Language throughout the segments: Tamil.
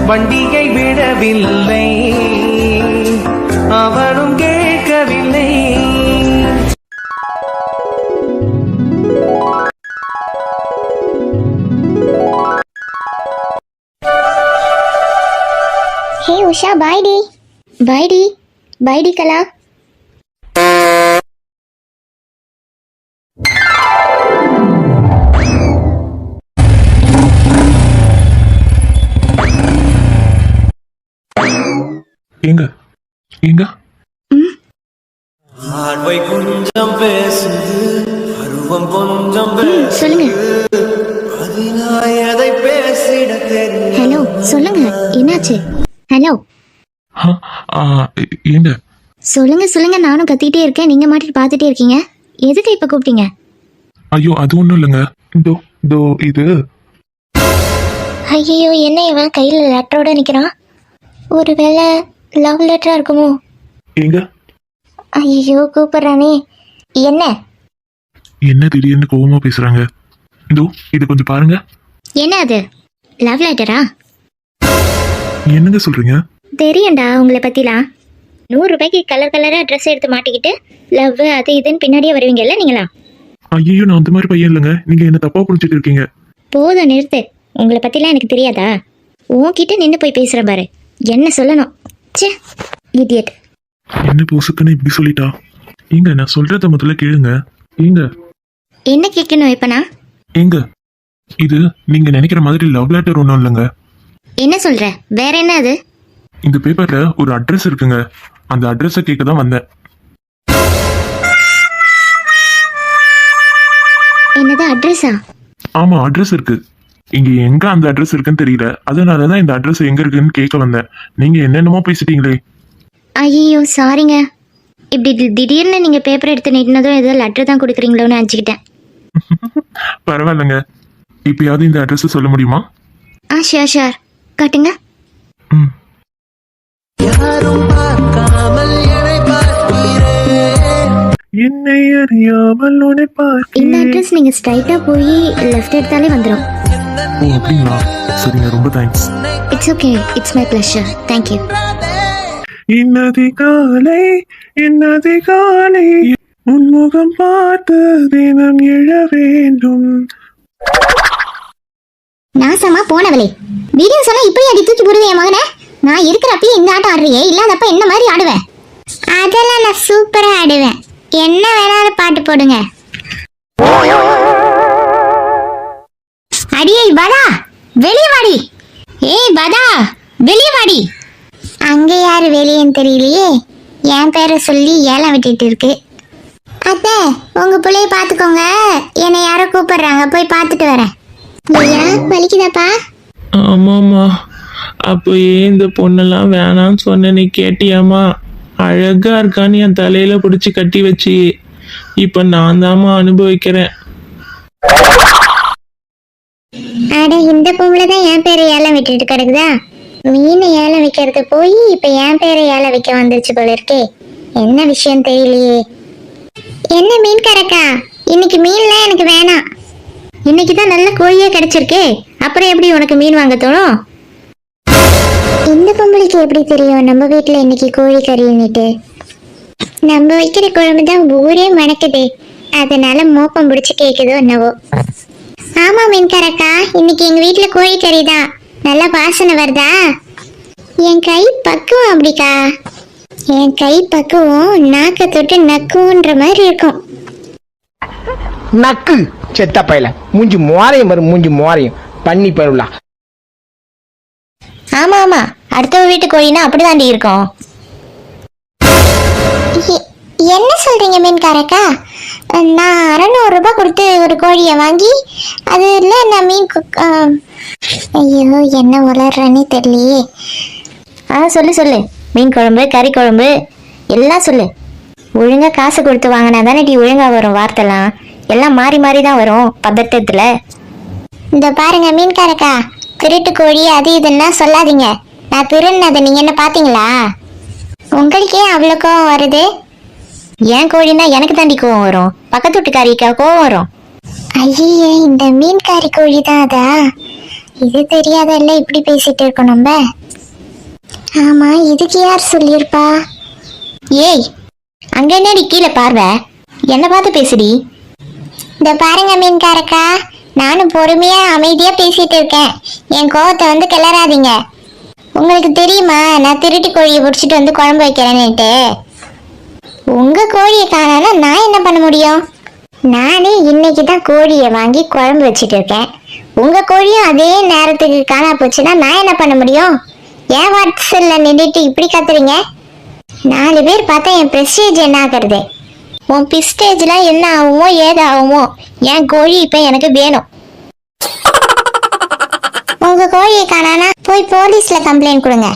வண்டியை விடவில்லை, அவனும் கேட்கவில்லை. ஹே உஷா, பாய் டி. பாய் டி. பாய் டி கலா. எங்க எங்க ஆர்வை கொஞ்சம் பேசுது, பருவம் கொஞ்சம் சொல்லுங்க. அதை பேசிட தெரியும். ஹலோ சொல்லுங்க, என்னாச்சு? ஹலோ எங்க சொல்லுங்க சொல்லுங்க, நானும் கத்திட்டே இருக்கேன், நீங்க மாட்டிட்டு பாத்துட்டே இருக்கீங்க. எதுக்கு இப்ப கூப்பிட்டீங்க? ஐயோ அது ஒண்ணும் இல்லைங்க. இதோ இது. ஐயோ, என்ன இவன் கையில லெட்டரோட நிக்கிறான்? ஒருவேளை லவ் லெட்டரா இருக்குமோ? எங்க? ஐயோ கூப்பிடுறானே. என்ன திடீர்னு கோவமா பேசுறாங்க? இது கொஞ்சம் பாருங்க. என்ன அது? லவ் லெட்டரா? என்னங்க சொல்றீங்க? தெரியும்டா உங்களை பத்திலாம். 100 ரூபாய்க்கு கலர் கலரா ட்ரெஸ் எடுத்து மாட்டிக்கிட்டு லவ் அது இதுன்னு பின்னாடியே வருவீங்கல்ல நீங்களா? ஐயோ நான் அந்த மாதிரி பையன் இல்லைங்க. நீங்க என்ன தப்பா புரிஞ்சுட்டு இருக்கீங்க. போதும் நிறுத்து. உங்களை பத்திலாம் எனக்கு தெரியாதா? உன்கிட்ட நின்று போய் பேசுற பாரு, என்ன சொல்லணும்? ச்சே இடியட். என்ன பொசுக்குன்னு இப்படி சொல்லிட்டா? எங்க நான் சொல்றத முதல்ல கேளுங்க. எங்க என்ன கேட்கணும் இப்ப நான்? எங்க இது நீங்க நினைக்கிற மாதிரி லவ் லெட்டர் ஒன்றும் இல்லைங்க. என்ன சொல்ற? வேற என்ன அது? இந்த பேப்பர்ல ஒரு அட்ரஸ் இருக்குங்க. அந்த அட்ரஸை கேட்க தான் வந்தேன். என்னது அட்ரஸா? ஆமா அட்ரஸ் இருக்கு. இங்க எங்க அந்த அட்ரஸ் இருக்குன்னு தெரியல, அதனாலதான் இந்த அட்ரஸ் எங்க இருக்குன்னு கேட்க வந்தேன். நீங்க என்னென்னமோ பேசிட்டீங்களே. ஐயோ சாரிங்க. இப்படி திடீர்னு நீங்க பேப்பர் எடுத்து நீட்டினதும் ஏதோ லெட்டர் தான் கொடுக்குறீங்களோன்னு நினச்சிக்கிட்டேன். பரவாயில்லைங்க. இப்பயாவது இந்த அட்ரஸ் சொல்ல முடியுமா? ஷியோர் காட்டுங்க. என்னை அறியாமல் உன்னை பார்க்கிறேன். இந்த அட்ரஸ் நீங்க ஸ்ட்ரைட்டா போய் லெஃப்ட் எடுத்தாலே வந்துரும். ஓ அப்படிங்களா? சரிங்க, ரொம்ப thanks. It's okay, it's my pleasure. Thank you. இன்னதி காலை உன்முகம் பார்த்து தினம் எழ வேண்டும். நாசமா போனவளே, வீடியோஸ் எல்லாம் இப்படி அடி தூக்கி போடுவேன் என் மகனை. நான் இருக்கிறப்பயே இந்த ஆட்டம் ஆடுறியே, இல்லாதப்ப என்ன மாதிரி ஆடுவேன்? அதெல்லாம் நான் சூப்பரா ஆடுவேன். என்ன வேணாலும் பாட்டு போடுங்க. அடியே பதா, வெளியே வாடி. ஏய் பதா, வெளியே வாடி. அங்க யாரு வெளியேன்னு தெரியலையே. என் பேரை சொல்லி ஏலம் விட்டுட்டு இருக்கு. அத்தை, உங்க பிள்ளைய பாத்துக்கோங்க, என்னை யாரோ கூப்பிடுறாங்க, போய் பார்த்துட்டு வரேன். ஐயா வலிக்குதாப்பா? ஆமாம்மா. அப்போ ஏன் இந்த பொண்ணெல்லாம் வேணான்னு சொன்ன நீ கேட்டியாம்மா? அழகா இருக்கான்னு என் தலையில பிடிச்சி கட்டி வச்சு இப்ப நான் தாம்மா அனுபவிக்கிறேன். அட இந்த பொம்பளை தான் என் பேரை ஏலம் விட்டுட்டு கிடக்குதா? மீனை ஏலம் வைக்கிறது போய் இப்ப என் பேரை ஏலம் வைக்க வந்துருச்சு போல இருக்கே. என்ன விஷயம் தெரியலையே. என்ன மீன் கறக்கா, இன்னைக்கு மீன்லாம் எனக்கு வேணாம். இன்னைக்குதான் நல்ல கோழியே கிடைச்சிருக்கே, அப்புறம் எப்படி உனக்கு மீன் வாங்க தோணும்? இந்த பொம்பளைக்கு எப்படி தெரியும் நம்ம வீட்டுல இன்னைக்கு கோழி கறின்னுட்டு? நம்ம வைக்கிற குழம்புதான் ஊரே மணக்குது, அதனால மோப்பம் பிடிச்சு கேக்குதோ என்னவோ. ஆமா மீன்காரக்கா, இன்னைக்கு எங்க வீட்டுல கோழி கறி தான். நல்ல வாசனை வருதா? என் கை பக்குவம் அப்படிக்கா. என் கை பக்குவம் நாக்க தொட்டு நக்குன்ற மாதிரி இருக்கும். நக்கு செத்த பையல, மூஞ்சி மோரையும் வரும், மூஞ்சி மோரையும் பண்ணி பருவலா. ஆமா ஆமா, அடுத்த வீட்டு கோழினா அப்படிதாண்டி இருக்கும். என்ன சொல்றீங்க மீன்காரக்கா? நான் 600 ரூபாய் கொடுத்து ஒரு கோழியை வாங்கி அதுல நான் மீன் ஐயோ என்ன வளர்றேன்னு தெரியலையே. சொல்லு சொல்லு, மீன் குழம்பு கறி குழம்பு எல்லாம் சொல்லு. ஒழுங்கா காசு கொடுத்து வாங்கினா தானே டி ஒழுங்கா வரும் வார்த்தைலாம். எல்லாம் மாறி மாறி தான் வரும் பதட்டத்துல. இந்த பாருங்க மீன்காரக்கா, திருட்டு கோழி அது இதுன்னா சொல்லாதீங்க. நான் திருநதை நீங்க என்ன பாத்தீங்களா? உங்களுக்கே அவ்வளோ கோவம் வருது. ஏன் கோழின்னா எனக்கு தாண்டி கோவம் வரும், பக்கத்து வீட்டுக்காரிக்கா கோவம் வரும். ஐயே, இந்த மீன்காரி கோழி தான் அதா? இது தெரியாதல்ல இப்படி பேசிட்டு இருக்கோம் நம்ம. ஆமா, இதுக்கு யார் சொல்லியிருப்பா? ஏய், அங்க என்னடி கீழே பார்வை? என்ன பார்த்து பேசுடி. இந்த பாருங்க மீன்காரக்கா, நானும் பொறுமையா அமைதியா பேசிட்டு இருக்கேன். என் கோவத்தை வந்து கிளறாதீங்க. உங்களுக்கு தெரியுமா நான் திருட்டு கோழியை பிடிச்சிட்டு வந்து குழம்பு வைக்கிறேன்னுட்டு? உங்க கோழியை காணானா நான் என்ன பண்ண முடியும்? நானே இன்னைக்கு தான் கோழியை வாங்கி குழம்பு வச்சுட்டு இருக்கேன். உங்க கோழியும் அதே நேரத்துக்கு காணா போச்சுன்னா நான் என்ன பண்ண முடியும்? ஏன் வாட்ஸ்அப்ல நின்றுட்டு இப்படி கத்துறீங்க? 4 பேர் பார்த்தா என் பிரஸ்டேஜ் என்ன ஆகுறது? உன் பிஸ்டேஜ்லாம் என்ன ஆகுமோ ஏது ஆகுமோ, என் கோழி இப்ப எனக்கு வேணும். உங்க கோழியை காணானா போய் போலீஸ்ல கம்ப்ளைண்ட் கொடுங்க.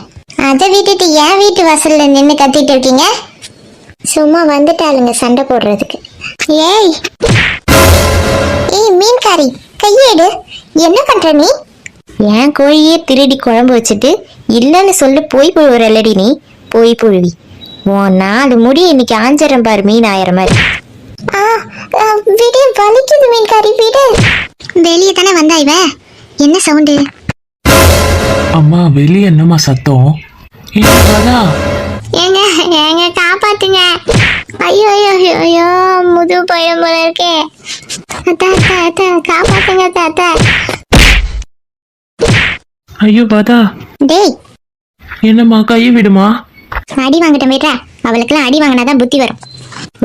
அதை விட்டுட்டு என் வீட்டு வாசல்ல நின்று கத்திட்டு இருக்கீங்க. சும்மா வந்துட்டாளுங்க சண்டை போடுறதுக்கு. ஏய் ஏய் மீன்காரி, கையேடு. என்ன பண்ற நீ? என் கோழியே திருடி குழம்பு வச்சுட்டு இல்லைன்னு சொல்லி போய் புழுவுறல்லடி நீ. போய் புழுவி உன் 4 முடி இன்னைக்கு ஆஞ்சரம் பாரு, மீன் ஆயிரம் மாதிரி. விடு, வலிக்குது மீன்காரி, விடு. வெளியே தானே வந்தா இவ. என்ன சவுண்டு? அம்மா வெளியே என்னம்மா சத்தம்? ஏங்க ஏங்க காப்பாத்துங்க. ஐயோ ஐயோ ஐயோ ஐயோ, முது பயம் போல இருக்கே. அத்தா காப்பாத்துங்க தாத்தா. ஐயோ பாதா, டேய் என்னம்மா கையை விடுமா. அடி வாங்கிட்டேன் வீட்டா. அவளுக்குலாம் அடி வாங்கினாதான் புத்தி வரும்.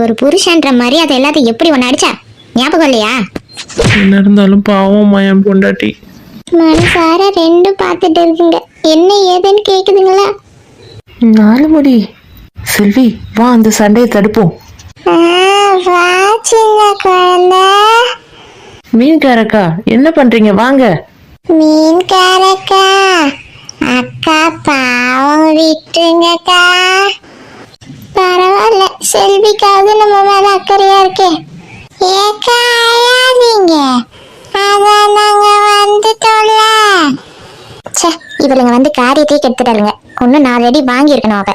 ஒரு புருஷன்ற மரியாதை எல்லாத்தையும் எப்படி ஒன்னு அடிச்சா ஞாபகம் இல்லையா? என்ன இருந்தாலும் பாவம் என் பொண்டாட்டி. மனசார 2 பார்த்துட்டு இருக்குங்க. என்ன ஏதுன்னு கேக்குதுங்களா? 4 முடி. செல்வி வா, அந்த சண்டையை தடுப்போம். வாச்சிங்க குழந்தை. மீன்காரக்கா என்ன பண்றீங்க? வாங்க. மீன்காரக்கா, அக்கா பாவம் விட்டுங்கக்கா. பரவாயில்ல, செல்விக்காவது நம்ம மேல அக்கறையா இருக்கே. ஏக்கா அழாதீங்க, அதான் நாங்க வந்துட்டோம்ல. ச்சே, இவளுங்க வந்து காரியத்தையே கெடுத்துட்டாளுங்க. ஒன்னும் 4 அடி வாங்கி இருக்கணும் அவ.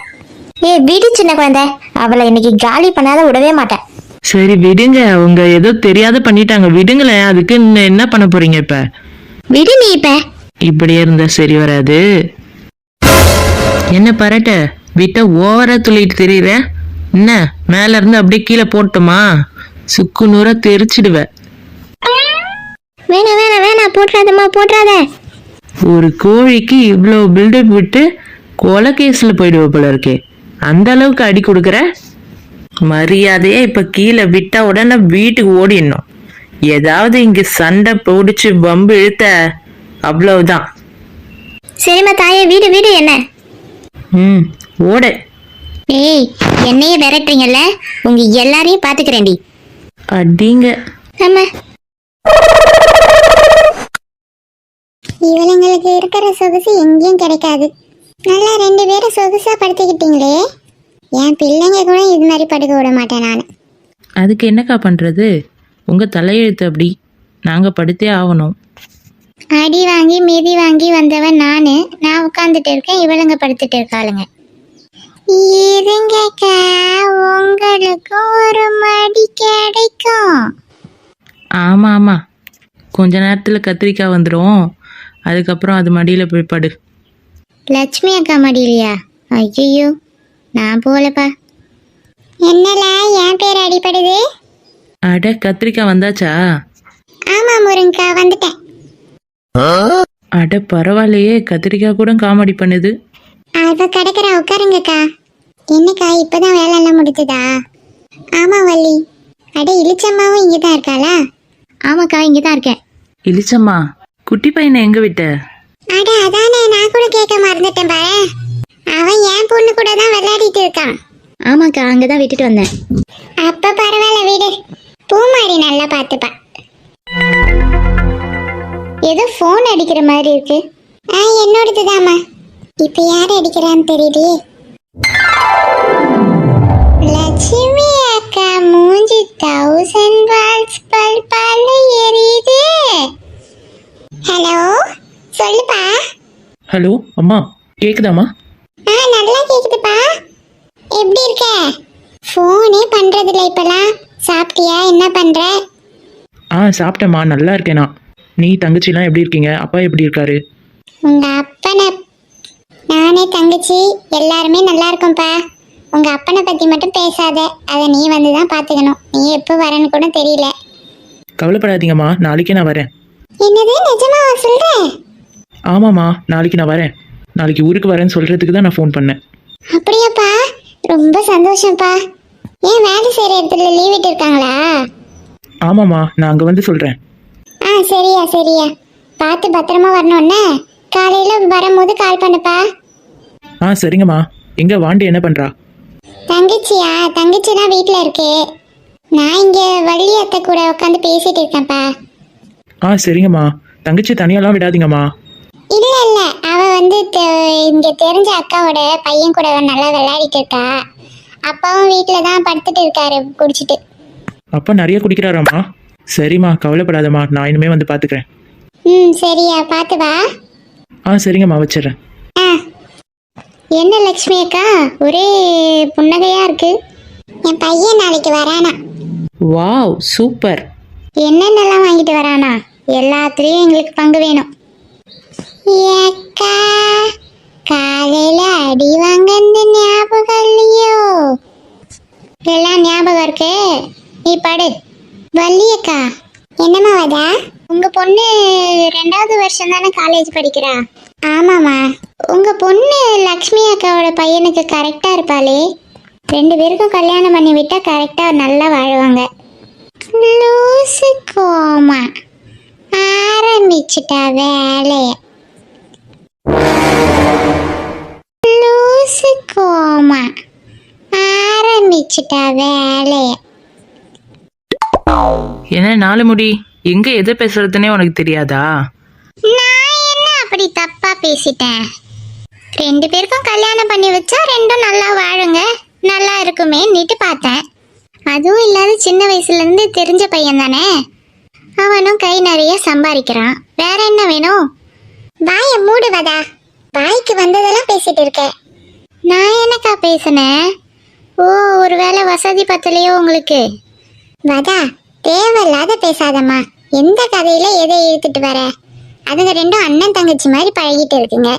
விடு சின்ன குழந்தை, அவளை இன்னைக்கு காலி பண்ணாத விடவே மாட்டேன். சரி விடுங்க, அவங்க ஏதோ தெரியாத பண்ணிட்டாங்க, விடுங்களேன். அதுக்கு என்ன பண்ண போறீங்க இப்ப? விடு நீ. இப்படியே இருந்தா சரி வராது. என்ன பரட்ட விட்ட ஓவரா துள்ளிட்டு தெரியுற? என்ன மேல இருந்து அப்படியே கீழே போட்டுமா சுக்கு நூறா தெரிச்சிடுவ. வேணா வேணா வேணா, போட்டுறாதம்மா போட்டுறாத. ஒரு கோழிக்கு இவ்வளோ பில்டப் விட்டு கொலை கேஸ்ல போயிடுவ போல இருக்கே. அந்த அளவுக்கு அடி கொடுக்குற. மரியாதையா இப்ப கீழே விட்டா உடனே வீட்டுக்கு ஓடிடணும். ஏதாவது இங்க சண்டை போடிச்சு வம்பு இழுத்த அவ்வளவுதான். சரிம்மா தாயே, வீடு வீடு. என்ன ஓட. ஏய், என்னையே விரட்டுறீங்கல்ல, உங்க எல்லாரையும் பாத்துக்கிறேன்டி. அடிங்க. ஆமா, இவளுங்களுக்கு இருக்கிற சொகுசு எங்கேயும் கிடைக்காது. நல்லா 2 பேரும் சொகுசா படுத்துக்கிட்டீங்களே. என் பிள்ளைங்க கூட இது மாதிரி படுக்க விட மாட்டேன் நான். அதுக்கு என்னக்கா பண்றது? உங்க தலையெழுத்து அப்படி, நாங்க படுத்தே ஆகணும். அடி வாங்கி மிதி வாங்கி வந்தவன் நான் உட்காந்துட்டு இருக்கேன், இவளுங்க படுத்துட்டு இருக்காளுங்க. இருங்கக்கா, உங்களுக்கு ஒரு மடி கிடைக்கும். ஆமா ஆமா, கொஞ்ச நேரத்துல கத்திரிக்காய் வந்துடும். அதுக்கப்புறம் அது மடியில போய் படு. லட்சுமி அக்கா மடியிலையா? ஐயோ, நான் போலப்பா. என்னல என் பேர் அடிப்படுது? அட, கத்திரிக்காய் வந்தாச்சா? ஆமா முருங்கா, வந்துட்டேன். அட பரவாயில்லையே, கத்திரிக்காய் கூட காமெடி பண்ணுது. அவ கிடக்குற, உட்காருங்கக்கா. என்னக்கா இப்பதான் வேலை எல்லாம் முடிச்சுதா? ஆமா வள்ளி. அட இளிச்சம்மாவும் இங்கதான் இருக்காளா? ஆமாக்கா, இங்கதான் இருக்கேன். இளிச்சம்மா, குட்டி பையனை எங்க விட்ட? அட அதானே, நான் கூட கேட்க மறந்துட்டேன் பாரு. அவன் என் பொண்ணு கூட தான் விளையாடிட்டு இருக்கான். ஆமாக்கா, அங்கதான் விட்டுட்டு வந்தேன். அப்ப பரவாயில்ல விடு, பூமாரி நல்லா பார்த்துப்பா. ஏதோ போன் அடிக்கிற மாதிரி இருக்கு. என்னோடதுதாம்மா. இப்ப யாரு அடிக்கிறான்னு தெரியலையே. லட்சுமி அக்கா மூஞ்சி 1000 வாட்ஸ் பல்பால எரியுது. ஹலோ, சொல்லுப்பா. ஹலோ அம்மா, கேக்குதாம்மா? நல்லா கேக்குதுப்பா. எப்படி இருக்க? போனே பண்றதில்ல இப்பலாம். சாப்பிட்டியா? என்ன பண்ற? சாப்பிட்டேம்மா, நல்லா இருக்கேனா. நீ தங்கச்சிலாம் எப்படி இருக்கீங்க? அப்பா எப்படி இருக்காரு? உங்க அப்பனை நானே தங்கச்சி எல்லாருமே நல்லா இருக்கும்பா. உங்க அப்பனை பத்தி மட்டும் பேசாத, அதை நீ வந்து தான் பாத்துக்கணும். நீ எப்போ வரேன்னு கூட தெரியல. கவலைப்படாதீங்கம்மா, நாளைக்கே நான் வரேன். என்னது நிஜமாவா சொல்ற? ஆமாம்மா, நாளைக்கு நான் வரேன். நாளைக்கு ஊருக்கு வரேன்னு சொல்கிறதுக்கு தான் நான் ஃபோன் பண்ணேன். அப்படியாப்பா, ரொம்ப சந்தோஷம்ப்பா. ஏன் வேலை செய்யற இடத்துல லீவ் விட்டு இருக்காங்களா? ஆமாம்மா, நான் அங்கே வந்து சொல்கிறேன். சரியா சரியா, பார்த்து பத்திரமா வரணும்னு காலையில வரும்போது கால் பண்ணுப்பா. சரிங்கம்மா. எங்கே வாண்டி என்ன பண்ணுறா? தங்கச்சியா? தங்கச்சி தான் வீட்டில் இருக்கு. நான் இங்கே வள்ளி அத்தை கூட உட்காந்து பேசிட்டு இருக்கேன்ப்பா. சரிங்கம்மா. தங்கச்சி தனியாலாம் விடாதீங்கம்மா. இல்ல இல்ல, அவ வந்து இங்க தெரிஞ்ச அக்காவோட பையன் கூட நல்லா விளையாடிட்டு இருக்கா. அப்பாவும் வீட்டில் தான் படுத்துட்டு இருக்காரு குடிச்சிட்டு. அப்பா நிறைய குடிக்கிறாராம்மா? சரிம்மா, கவலைப்படாதம்மா, நான் இனிமே வந்து பார்த்துக்கிறேன். சரியா, பார்த்து வா. சரிங்கம்மா, வச்சிடுறேன். என்ன லக்ஷ்மி அக்கா, ஒரே புன்னகையா இருக்கு. என் பையன் நாளைக்கு வரானா. Wow, super. என்னென்னலாம் வாங்கிட்டு வரானா? எல்லாத்துலேயும் எங்களுக்கு பங்கு வேணும். ஏக்கா, காலையில அடி வாங்கன்னு ஞாபகம் இல்லையோ? எல்லாம் ஞாபகம் இருக்கு, நீ படு. வள்ளியக்கா, என்னம்மா வதா? உங்க பொண்ணு 2வது வருஷம் தானே காலேஜ் படிக்கிறா? ஆமாம்மா. உங்க பொண்ணு லக்ஷ்மி அக்காவோட பையனுக்கு கரெக்டா இருப்பாளே. 2 பேருக்கும் கல்யாணம் பண்ணி விட்டா கரெக்டா நல்லா வாழ்வாங்க. லூசு கோமா ஆரம்பிச்சுட்டா வேலைய. லூசு கோமா ஆரம்பிச்சுட்டா வேலைய. என்ன நாலு முடி, எங்க எதை பேசுறதுன்னே உனக்கு தெரியாதா? நான் என்ன அப்படி தப்பா பேசிட்டேன்? 2 பேருக்கும் கல்யாணம் பண்ணி வச்சா 2ம் நல்லா வாழுங்க, நல்லா இருக்குமே நீட்டு பார்த்தேன். அதுவும் இல்லாத சின்ன வயசுல இருந்து தெரிஞ்ச பையன் தானே, அவனும் கை நிறைய சம்பாதிக்கிறான். வேற என்ன வேணும்? வாய மூடுவதா, வாய்க்கு வந்ததெல்லாம் பேசிட்டு இருக்க. நான் என்னக்கா பேசினேன்? ஒருவேளை வசதி பத்தலையோ உங்களுக்கு? வதா, தேவையில்லாத பேசாதம்மா. எந்த கதையில எதை இழுத்துட்டு வர? அதுங்க 2ம் அண்ணன் தங்கச்சி மாதிரி பழகிட்டு இருக்குங்க.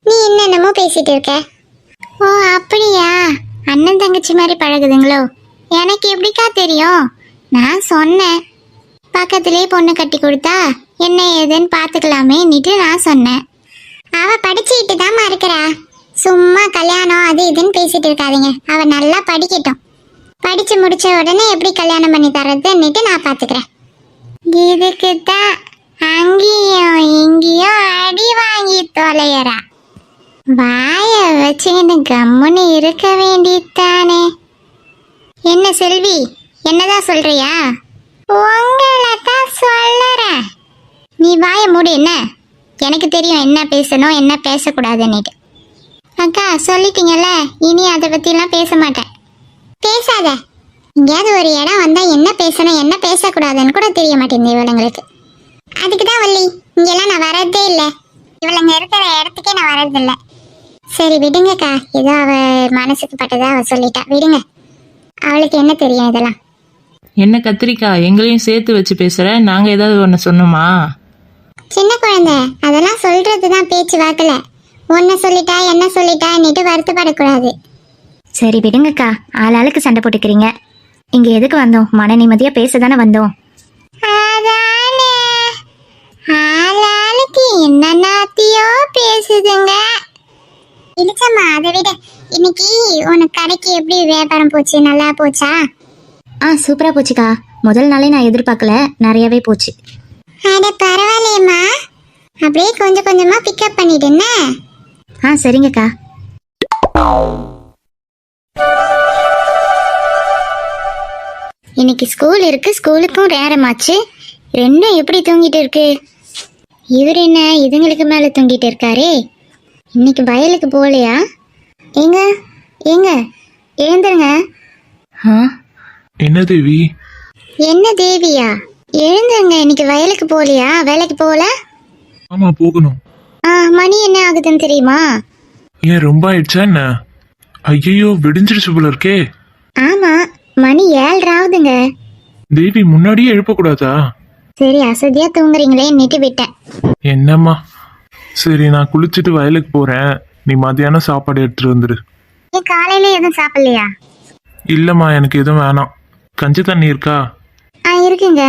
நீ என்னென்னமோ பேசிட்டு இருக்க. அப்படியா? அண்ணன் தங்கச்சி மாதிரி பழகுதுங்களோ? எனக்கு எப்படிக்கா தெரியும்? நான் சொன்னேன், பக்கத்திலே பொண்ணு கட்டி கொடுத்தா என்ன ஏதுன்னு பார்த்துக்கலாமேன்னுட்டு நான் சொன்னேன். அவ படிச்சுக்கிட்டு தாம்மா இருக்கிறா. சும்மா கல்யாணம் அது இதுன்னு பேசிட்டு இருக்காதீங்க. அவ நல்லா படிக்கட்டும். படிச்சு முடிச்ச உடனே எப்படி கல்யாணம் பண்ணி தர்றதுன்னுட்டு நான் பார்த்துக்கிறேன். இதுக்கு தான் அங்கேயும் இங்கேயும் அடி வாங்கி தொலையறா. வாய வச்சுக்கிட்டு கம்முன்னு இருக்க வேண்டியதானே. என்ன செல்வி, என்னதான் சொல்றியா? உங்களை தான் சொல்லுறேன். நீ வாய மூடு. என்ன, எனக்கு தெரியும் என்ன பேசணும் என்ன பேசக்கூடாதுன்னுட்டு. அக்கா சொல்லிட்டீங்கல்ல, இனி அதை பற்றிலாம் பேச மாட்டேன். பேசாத. எங்கேயாவது ஒரு இடம் வந்தால் என்ன பேசணும் என்ன பேசக்கூடாதுன்னு கூட தெரிய மாட்டேங்குது இவளுங்களுக்கு. அதுக்கு தான் வள்ளி, இங்கெல்லாம் நான் வர்றதே இல்லை. இவளுங்க இருக்கிற இடத்துக்கே நான் வர்றதில்லை. சரி விடுங்கக்கா, ஏதோ அவ மனசுக்கு பட்டதா அவ சொல்லிட்டா, விடுங்க. அவளுக்கு என்ன தெரியும் இதெல்லாம்? என்ன கத்திரிக்காய், எங்களையும் சேர்த்து வச்சு பேசுற? நாங்க ஏதாவது ஒன்று சொன்னோமா? சின்ன குழந்தை, அதெல்லாம் சொல்றது தான் பேச்சு வாக்கல. ஒன்ன சொல்லிட்டா என்ன சொல்லிட்டான்னுட்டு வருத்தப்படக்கூடாது. சரி விடுங்கக்கா, ஆளாளுக்கு சண்டை போட்டுக்கிறீங்க. இங்க எதுக்கு வந்தோம்? மன நிம்மதியா பேச தானே வந்தோம். அதானே, ஆளாளுக்கு என்னென்னத்தையோ பேசுதுங்க. இடிச்சம்மா, அதை விட இன்னைக்கு உனக்கு கடைக்கு எப்படி வியாபாரம் போச்சு? நல்லா போச்சா? சூப்பரா போச்சுக்கா. முதல் நாளே நான் எதிர்பார்க்கல, நிறையவே போச்சு. அட பரவாயில்லையம்மா, அப்படியே கொஞ்சம் கொஞ்சமா பிக்கப் பண்ணிடுன்னு. சரிங்கக்கா. இன்னைக்கு ஸ்கூல் இருக்கு, ஸ்கூலுக்கும் நேரமாச்சு. 2ம் எப்படி தூங்கிட்டு இருக்கு? இவர் என்ன இதுங்களுக்கு மேல தூங்கிட்டு இருக்காரே. இன்னைக்கு வயலுக்கு போகலையா? ஏங்க ஏங்க, எழுந்துருங்க. என்ன தேவி? என்ன தேவியா? எழுந்துருங்க. இன்னைக்கு வயலுக்கு போகலையா? வேலைக்கு போகல? ஆமா, போகணும். மணி என்ன ஆகுதுன்னு தெரியுமா? ஏன் ரொம்ப ஆயிடுச்சா என்ன? ஐயோ, விடிஞ்சிருச்சு போல இருக்கே. ஆமா, மணி 7 ஆகுதுங்க. தேவி, முன்னாடியே எழுப்பக்கூடாதா? சரி அசதியா தூங்குறீங்களே நீட்டு விட்டேன். என்னம்மா, சரி நான் குளிச்சுட்டு வயலுக்கு போறேன். நீ மதியானம் சாப்பாடு எடுத்துட்டு வந்துடு. நீ காலையில எதுவும் சாப்பிடலையா? இல்லம்மா, எனக்கு எதுவும் வேணாம். கஞ்சி தண்ணி இருக்கா? இருக்குங்க.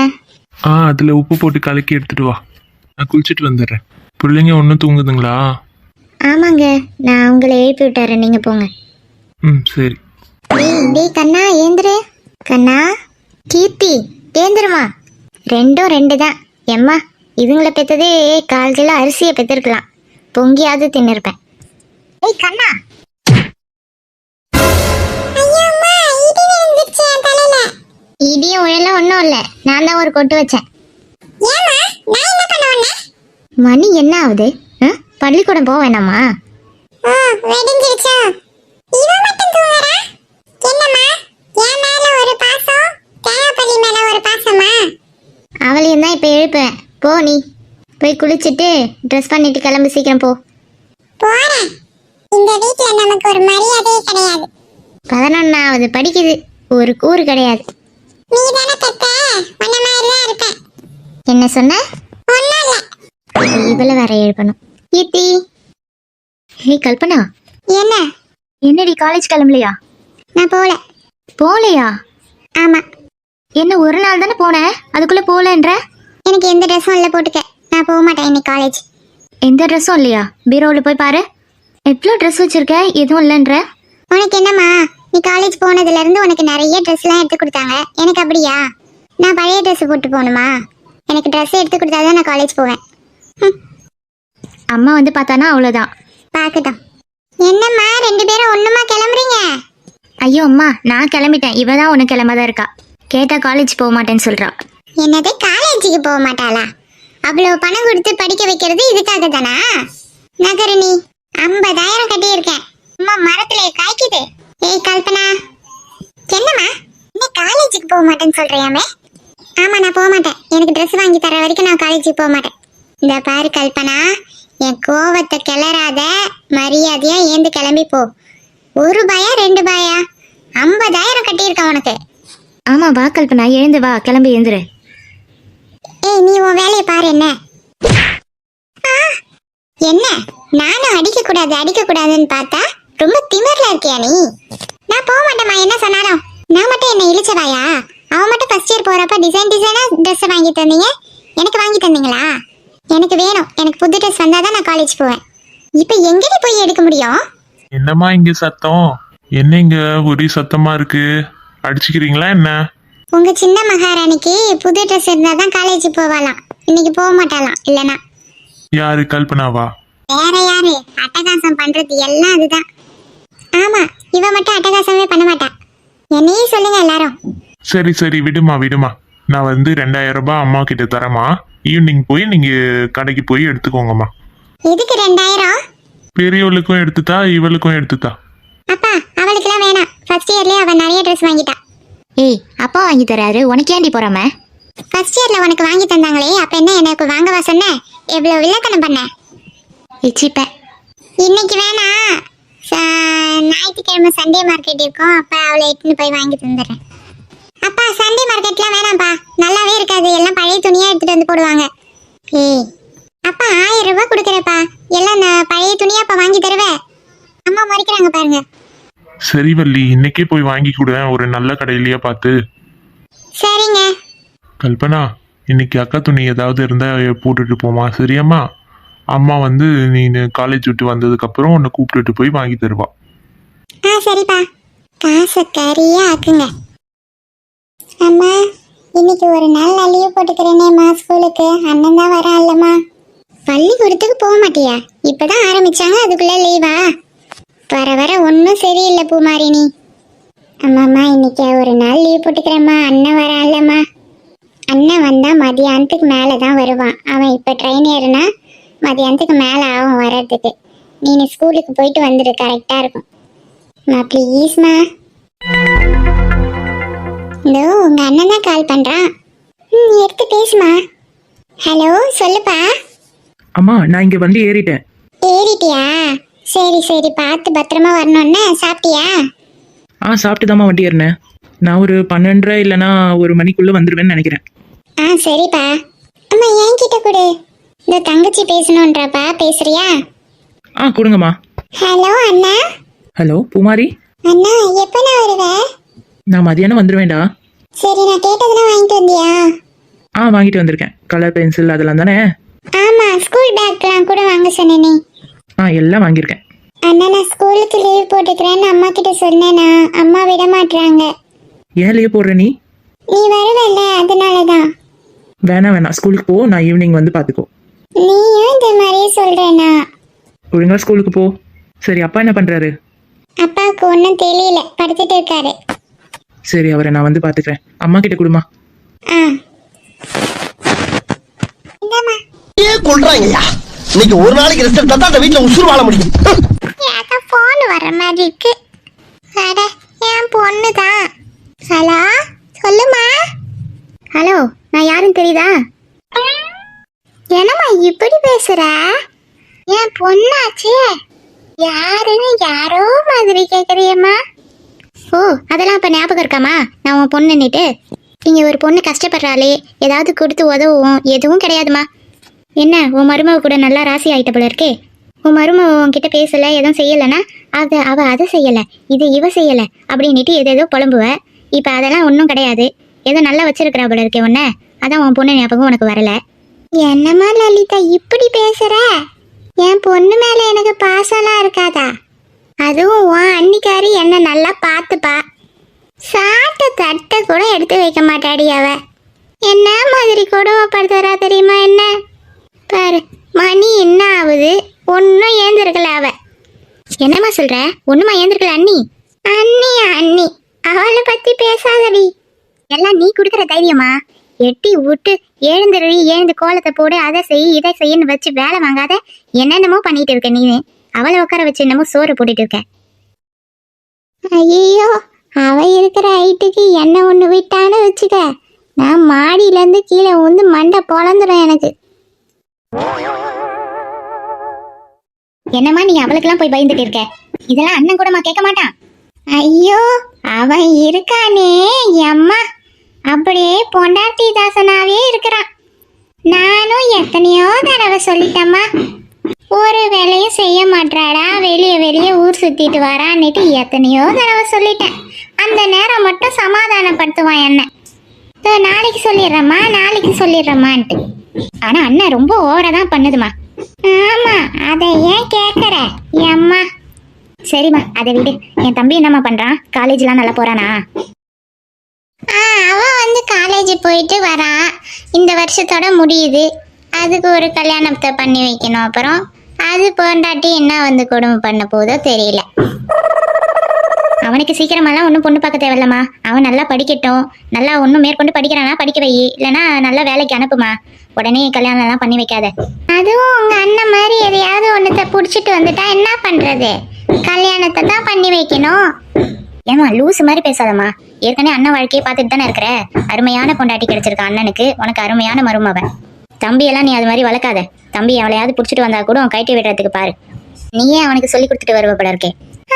அதுல உப்பு போட்டு கலக்கி எடுத்துட்டு வா. நான் குளிச்சுட்டு வந்துடுறேன். பிள்ளைங்க ஒன்றும் தூங்குதுங்களா? ஆமாங்க, நான் உங்களை எழுப்பி விட்டுறேன், நீங்க போங்க. சரி. டேய் கண்ணா ஏந்திரு. கண்ணா, கீர்த்தி ஏந்திருமா. ரெண்டும் ரெண்டு தான். எம்மா, இதுங்களை பெத்ததே 1/4 கிலோ அரிசியை பெத்திருக்கலாம். பொங்கியாவது தின்னிருப்பேன். ஏய் கண்ணா. இடியும் உழலாம் ஒன்றும் இல்லை, நான் தான் ஒரு கொட்டு வச்சேன். மணி என்ன ஆகுது? பள்ளிக்கூடம் போக வேணாமா? அவளையும் தான் இப்ப எழுப்பேன். போ, நீ போய் குளிச்சுட்டு ட்ரெஸ் பண்ணிட்டு கிளம்பு, சீக்கிரம் போ. போறேன். இந்த வீட்ல நமக்கு ஒரு மரியாதையே கிடையாது. 11வது படிக்குது, ஒரு கூறு கிடையாது. நீ தான பெத்த, உன்ன மாதிரி தான் இருப்பேன். என்ன சொன்ன? ஒண்ணும் இல்ல. இவள வேற எழுப்பணும். கீர்த்தி. ஹே கல்பனா, என்ன? என்னடி காலேஜ் கிளம்பலையா? நான் போல. போலையா? ஆமா. என்ன ஒரு நாள் தானே போனேன், அதுக்குள்ள போலன்ற? எனக்கு எந்த ட்ரெஸ்ஸும் இல்லை, போட்டுக்க. நான் போக மாட்டேன் இன்னைக்கு காலேஜ். எந்த ட்ரெஸ்ஸும் இல்லையா? பீரோவில் போய் பாரு. எவ்வளோ ட்ரெஸ் வச்சிருக்க, எதுவும் இல்லைன்ற? உனக்கு என்னம்மா, நீ காலேஜ் போனதுல இருந்து உனக்கு நிறைய ட்ரெஸ்லாம் எடுத்து கொடுத்தாங்க. எனக்கு அப்படியா? நான் பழைய ட்ரெஸ் போட்டு போகணுமா? எனக்கு ட்ரெஸ் எடுத்து கொடுத்தாதான் நான் காலேஜ் போவேன். அம்மா வந்து பார்த்தானா அவ்வளோதான். பார்க்கட்டும். என்னம்மா 2 பேரும் ஒண்ணுமா கிளம்புறீங்க? ஐயோ அம்மா, நான் கிளம்பிட்டேன். இவ தான் உனக்கு கிளம்பாதான் இருக்கா. கேட்டா காலேஜ் போக மாட்டேன்னு சொல்றா. என்னது, காலேஜுக்கு போக மாட்டாளா? அவ்வளவு பணம் கொடுத்து படிக்க வைக்கிறது இதுக்காக தானா? நகரணி 50,000 கட்டியிருக்கேன். அம்மா மரத்துல காய்க்குது. ஏய் கல்பனா. என்னம்மா, நீ காலேஜுக்கு போக மாட்டேன்னு சொல்றியாமே? ஆமா, நான் போக மாட்டேன். எனக்கு ட்ரெஸ் வாங்கி தர வரைக்கும் நான் காலேஜுக்கு போக மாட்டேன். இந்த பாரு கல்பனா, என் கோவத்தை கிளறாத, மரியாதையா ஏந்து கிளம்பி போ. 1 ரூபாயா 2 ரூபாயா? 50,000 கட்டியிருக்கேன் உனக்கு. ஆமா வா கல்பனா, எழுந்து வா, கிளம்பி எழுந்துரு. ஏய், நீ உன் வேலையை பாரு. என்ன என்ன நானும் அடிக்க கூடாதுன்னு பார்த்தா ரொம்ப திமிர்ல இருக்கியா நீ? நான் போக மாட்டேமா, என்ன சொன்னாலும். நான் மட்டும் என்ன இழிச்சவாயா? அவன் மட்டும் ஃபர்ஸ்ட் இயர் போறப்ப டிசைனா ட்ரெஸ் வாங்கி தந்தீங்க. எனக்கு வாங்கி தந்தீங்களா? எனக்கு வேணும். எனக்கு புது ட்ரெஸ் வந்தாதான் நான் காலேஜ் போவேன். இப்ப எங்கடி போய் எடுக்க முடியும்? என்னம்மா இங்க சத்தம்? என்ன இங்க ஒரே சத்தமா இருக்கு? அடிச்சுக்கிறீங்களா என்ன? உங்க சின்ன மகாராணிக்கு புது ட்ரெஸ் இருந்தாதான் காலேஜ் போவாளாம். இன்னைக்கு போக மாட்டாளாம். இல்லனா யாரு? கல்பனாவா? வேற யாரு? அட்டகாசம் பண்றது எல்லாம் அதுதான். ஆமா, இவ மட்டும் அட்டகாசமே பண்ண மாட்டா. என்னையே சொல்லுங்க எல்லாரும். சரி விடுமா. நான் வந்து 2000 ரூபாய் அம்மா கிட்ட தரமா. ஈவினிங் போய் நீங்க கடைக்கு போய் எடுத்துக்கோங்கம்மா. எதுக்கு 2000? பெரியவளுக்கும் எடுத்துட்டா, இவளுக்கும் எடுத்துட்டா. அப்பா, அவளுக்குலாம் வேணாம். ஃபர்ஸ்ட் இயர்லயே அவ நிறைய ட்ரெஸ் வாங்கிட்டா. ஏய், அப்பா வாங்கி தராரு, உனக்கு ஏண்டி போறாம? ஃபர்ஸ்ட் இயர்ல உனக்கு வாங்கி தந்தாங்களே, அப்ப என்ன எனக்கு வாங்கவா சொன்ன? எவ்வளவு வில்லத்தனம் பண்ண? இச்சிப்ப இன்னைக்கு வேணா, ஞாயிற்றுக்கிழமை சண்டே மார்க்கெட் இருக்கும். அப்ப அவளை இட்டுன்னு போய் வாங்கி தந்துடுறேன். அப்பா, சண்டே மார்க்கெட்லாம் வேணாம்ப்பா, நல்லாவே இருக்காது. எல்லாம் பழைய துணியா எடுத்துட்டு வந்து போடுவாங்க. ஏய் அப்பா, 1000 ரூபாய் கொடுக்குறப்பா. எல்லாம் நான் பழைய துணியாப்பா வாங்கி தருவேன். அம்மா மறைக்கிறாங்க பாருங்க. சரி வள்ளி, இன்னைக்கே போய் வாங்கி கொடு, ஒரு நல்ல கடையிலயே பார்த்து. சரிங்க. கல்பனா, இன்னைக்கு அக்கா துணி ஏதாவது இருந்தா போட்டுட்டு போமா, சரியாம்மா? அம்மா வந்து நீ காலேஜ் விட்டு வந்ததுக்கு அப்புறம் உன்னை கூப்பிட்டுட்டு போய் வாங்கி தருவா. சரிப்பா, காசை கறியா ஆக்குங்க. அம்மா, இன்னைக்கு ஒரு நாள் நான் லீவ் போட்டுக்கிறேனேம்மா ஸ்கூலுக்கு. அண்ணன் தான் வரா இல்லம்மா. பள்ளிக்கூடத்துக்கு போக மாட்டியா? இப்பதான் ஆரம்பிச்சாங்க, அதுக்குள்ள லீவா? வர வர ஒன்றும் சரியில்லை பூமாரினி. அம்மாம்மா, இன்னைக்கு ஒரு நாள் லீவ் போட்டுக்கிறேம்மா. அண்ணன் வரா இல்லம்மா. அண்ணன் வந்தா மதியானத்துக்கு மேலே தான் வருவான். அவன் இப்போ ட்ரெயின் ஏறுனா மதியானத்துக்கு மேலே ஆகும் வர்றதுக்கு. நீ ஸ்கூலுக்கு போயிட்டு வந்துடு, கரெக்டாக இருக்கும். மா ப்ளீஸ்மா. இதோ உங்க அண்ணன் தான் கால் பண்றான். எடுத்து பேசுமா. ஹலோ, சொல்லுப்பா. அம்மா, நான் இங்க வந்து ஏறிட்டேன். ஏறிட்டியா? சரி, பார்த்து பத்திரமா வரணும்னு. சாப்பிட்டியா? சாப்பிட்டுதாம்மா வண்டி ஏறினேன். நான் ஒரு 12:30 இல்லைன்னா 1 மணிக்குள்ள வந்துருவேன்னு நினைக்கிறேன். சரிப்பா. அம்மா என்கிட்ட கொடு. இந்த தங்கச்சி பேசணுன்றப்பா, பேசுறியா? கொடுங்கம்மா. ஹலோ அண்ணா. ஹலோ பூமாரி. அண்ணா எப்போ நான் வருவ? நான் மதியானம் வந்துடுவேன்டா. சரி, நான் கேட்டதெல்லாம் வாங்கிட்டு வந்தியா? வாங்கிட்டு வந்திருக்கேன். கலர் பென்சில் அதெல்லாம் தானே? ஆமா, ஸ்கூல் பேக்லாம் கூட வாங்க சொன்னேனே. எல்லாம் வாங்கியிருக்கேன். அண்ணா நான் ஸ்கூலுக்கு லீவ் போட்டுக்கிறேன்னு அம்மா கிட்ட சொன்னேனா, அம்மா விட மாட்டாங்க. ஏன் லீவ் போடுற நீ? நீ வருவல்ல, அதனாலதான். வேணாம், ஸ்கூலுக்கு போ. நான் ஈவினிங் வந்து பார்த்துக்கோ. நீயும் இந்த மாதிரியே சொல்றேனா? ஒழுங்கா ஸ்கூலுக்கு போ. சரி, அப்பா என்ன பண்றாரு? அப்பாவுக்கு ஒன்றும் தெரியல, படுத்துட்டு இருக்காரு. சரி, அவரை நான் வந்து பார்த்துக்கிறேன். அம்மா கிட்ட கொடுமா. இந்தாம்மா. ஏன் கொள்றாங்கய்யா? இன்னைக்கு ஒரு நாளைக்கு ரெஸ்ட் எடுத்தா தான் அந்த வீட்டுல உசுறு வாழ முடியும். ஏதோ போன் வர மாதிரி இருக்கு. அட, என் பொண்ணு தான். ஹலோ, சொல்லுமா. ஹலோ, நான் யாருன்னு தெரியுதா? என்னம்மா இப்படி பேசுற? என் பொண்ணாச்சே. யாருன்னு யாரோ மாதிரி கேக்குறியம்மா. ஓ, அதெல்லாம் இப்போ ஞாபகம் இருக்காமா? நான் உன் பொண்ணுன்னுட்டு. இங்கே ஒரு பொண்ணு கஷ்டப்படுறாளே, ஏதாவது கொடுத்து உதவும் எதுவும் கிடையாதுமா. என்ன, உன் மருமக கூட நல்லா ராசி ஆயிட்ட போல இருக்கே. உன் மருமக உன்கிட்ட பேசலை, எதுவும் செய்யலைன்னா அவள் அதை செய்யலை, இது இவ செய்யலை அப்படின்ட்டு எதேதோ புலம்புவ. இப்போ அதெல்லாம் ஒன்றும் கிடையாது. ஏதோ நல்லா வச்சிருக்கிறா போல இருக்கே உன்ன. அதான் உன் பொண்ணு ஞாபகம் உனக்கு வரலை. என்னம்மா லலிதா இப்படி பேசுற? என் பொண்ணு மேல எனக்கு பாசம்லாம் இருக்காதா? அதுவும் உன் அன்னிக்காரி என்ன நல்லா பார்த்துப்பா. சாப்பிட்ட தட்டை கூட எடுத்து வைக்க மாட்டாடி அவ. என்ன மாதிரி கொடுமைப்படுத்துறா தெரியுமா? என்ன பாரு, மணி என்ன ஆகுது, ஒன்றும் ஏந்திருக்கல அவ. என்னம்மா சொல்ற? ஒன்றுமா ஏந்திருக்கல அண்ணி? அண்ணி அவளை பத்தி பேசாதடி. எல்லாம் நீ கொடுக்குற தைரியமா? எட்டி விட்டு எழுந்து கோலத்தை போடு, அதை செய் இதை செய்யன்னு வச்சு வேலை வாங்காத என்னென்னமோ பண்ணிட்டு இருக்க நீ. அவளை உட்கார வச்சு என்னமோ சோறு போட்டுட்டு இருக்க. ஐயோ, அவ இருக்கிற ஹைட்டுக்கு என்ன ஒன்று விட்டான்னு வச்சுக்க, நான் மாடியிலேருந்து கீழே வந்து மண்டை பொழந்துடும் எனக்கு. என்னம்மா நீ அவளுக்கெல்லாம் போய் பயந்துட்டு இருக்க? இதெல்லாம் அண்ணன் கூடமா கேட்க மாட்டான்? ஐயோ, அவன் இருக்கானே அம்மா, அப்படியே பொண்டாட்டி தாசனாவே இருக்கிறான். நானும் எத்தனையோ தடவை சொல்லிட்டேம்மா, ஒரு வேலையும் செய்ய மாட்டாடா, வெளியே ஊர் சுத்திட்டு வரான்னுட்டு எத்தனையோ தடவை சொல்லிட்டேன். அந்த நேரம் மட்டும் சமாதானப்படுத்துவான் என்ன. நாளைக்கு சொல்லிடுறேம்மான்ட்டு. ஆனா அண்ணன் ரொம்ப ஓவரா தான் பண்ணுதுமா. ஆமா, அதை ஏன் கேட்குற அம்மா? சரிம்மா, அதை விடு. என் தம்பி என்னம்மா பண்றான்? காலேஜ்லாம் நல்லா போறானா? அவன் வந்து காலேஜ் போயிட்டு வரான். இந்த வருஷத்தோட முடியுது. அதுக்கு ஒரு கல்யாணத்தை பண்ணி வைக்கணும். அப்புறம் அது பொண்டாட்டி என்ன வந்து கொடுமை பண்ண போதோ தெரியல. அவனுக்கு சீக்கிரமாலாம் ஒன்றும் பொண்ணு பார்க்க தேவையில்லம்மா. அவன் நல்லா படிக்கட்டும். நல்லா ஒன்றும் மேற்கொண்டு படிக்கிறானா படிக்க வை, இல்லைன்னா நல்லா வேலைக்கு அனுப்புமா. உடனே கல்யாணம்லாம் பண்ணி வைக்காத. அதுவும் உங்க அண்ணன் மாதிரி எதையாவது ஒன்றத்தை பிடிச்சிட்டு வந்துட்டா என்ன பண்றது? கல்யாணத்தை தான் பண்ணி வைக்கணும். ஏமா லூசு மாதிரி பேசாதம்மா. ஏற்கனவே அண்ணன் வாழ்க்கையை பார்த்துட்டு தானே இருக்கிற. அருமையான பொண்டாட்டி கிடைச்சிருக்க அண்ணனுக்கு, உனக்கு அருமையான மருமவன். தம்பியெல்லாம் நீ அது மாதிரி வளர்க்காத. தம்பி அவளையாவது பிடிச்சிட்டு வந்தா கூட உன் கைட்டு விடுறதுக்கு பாரு. நீயே அவனுக்கு சொல்லி கொடுத்துட்டு வருவ போல இருக்கே.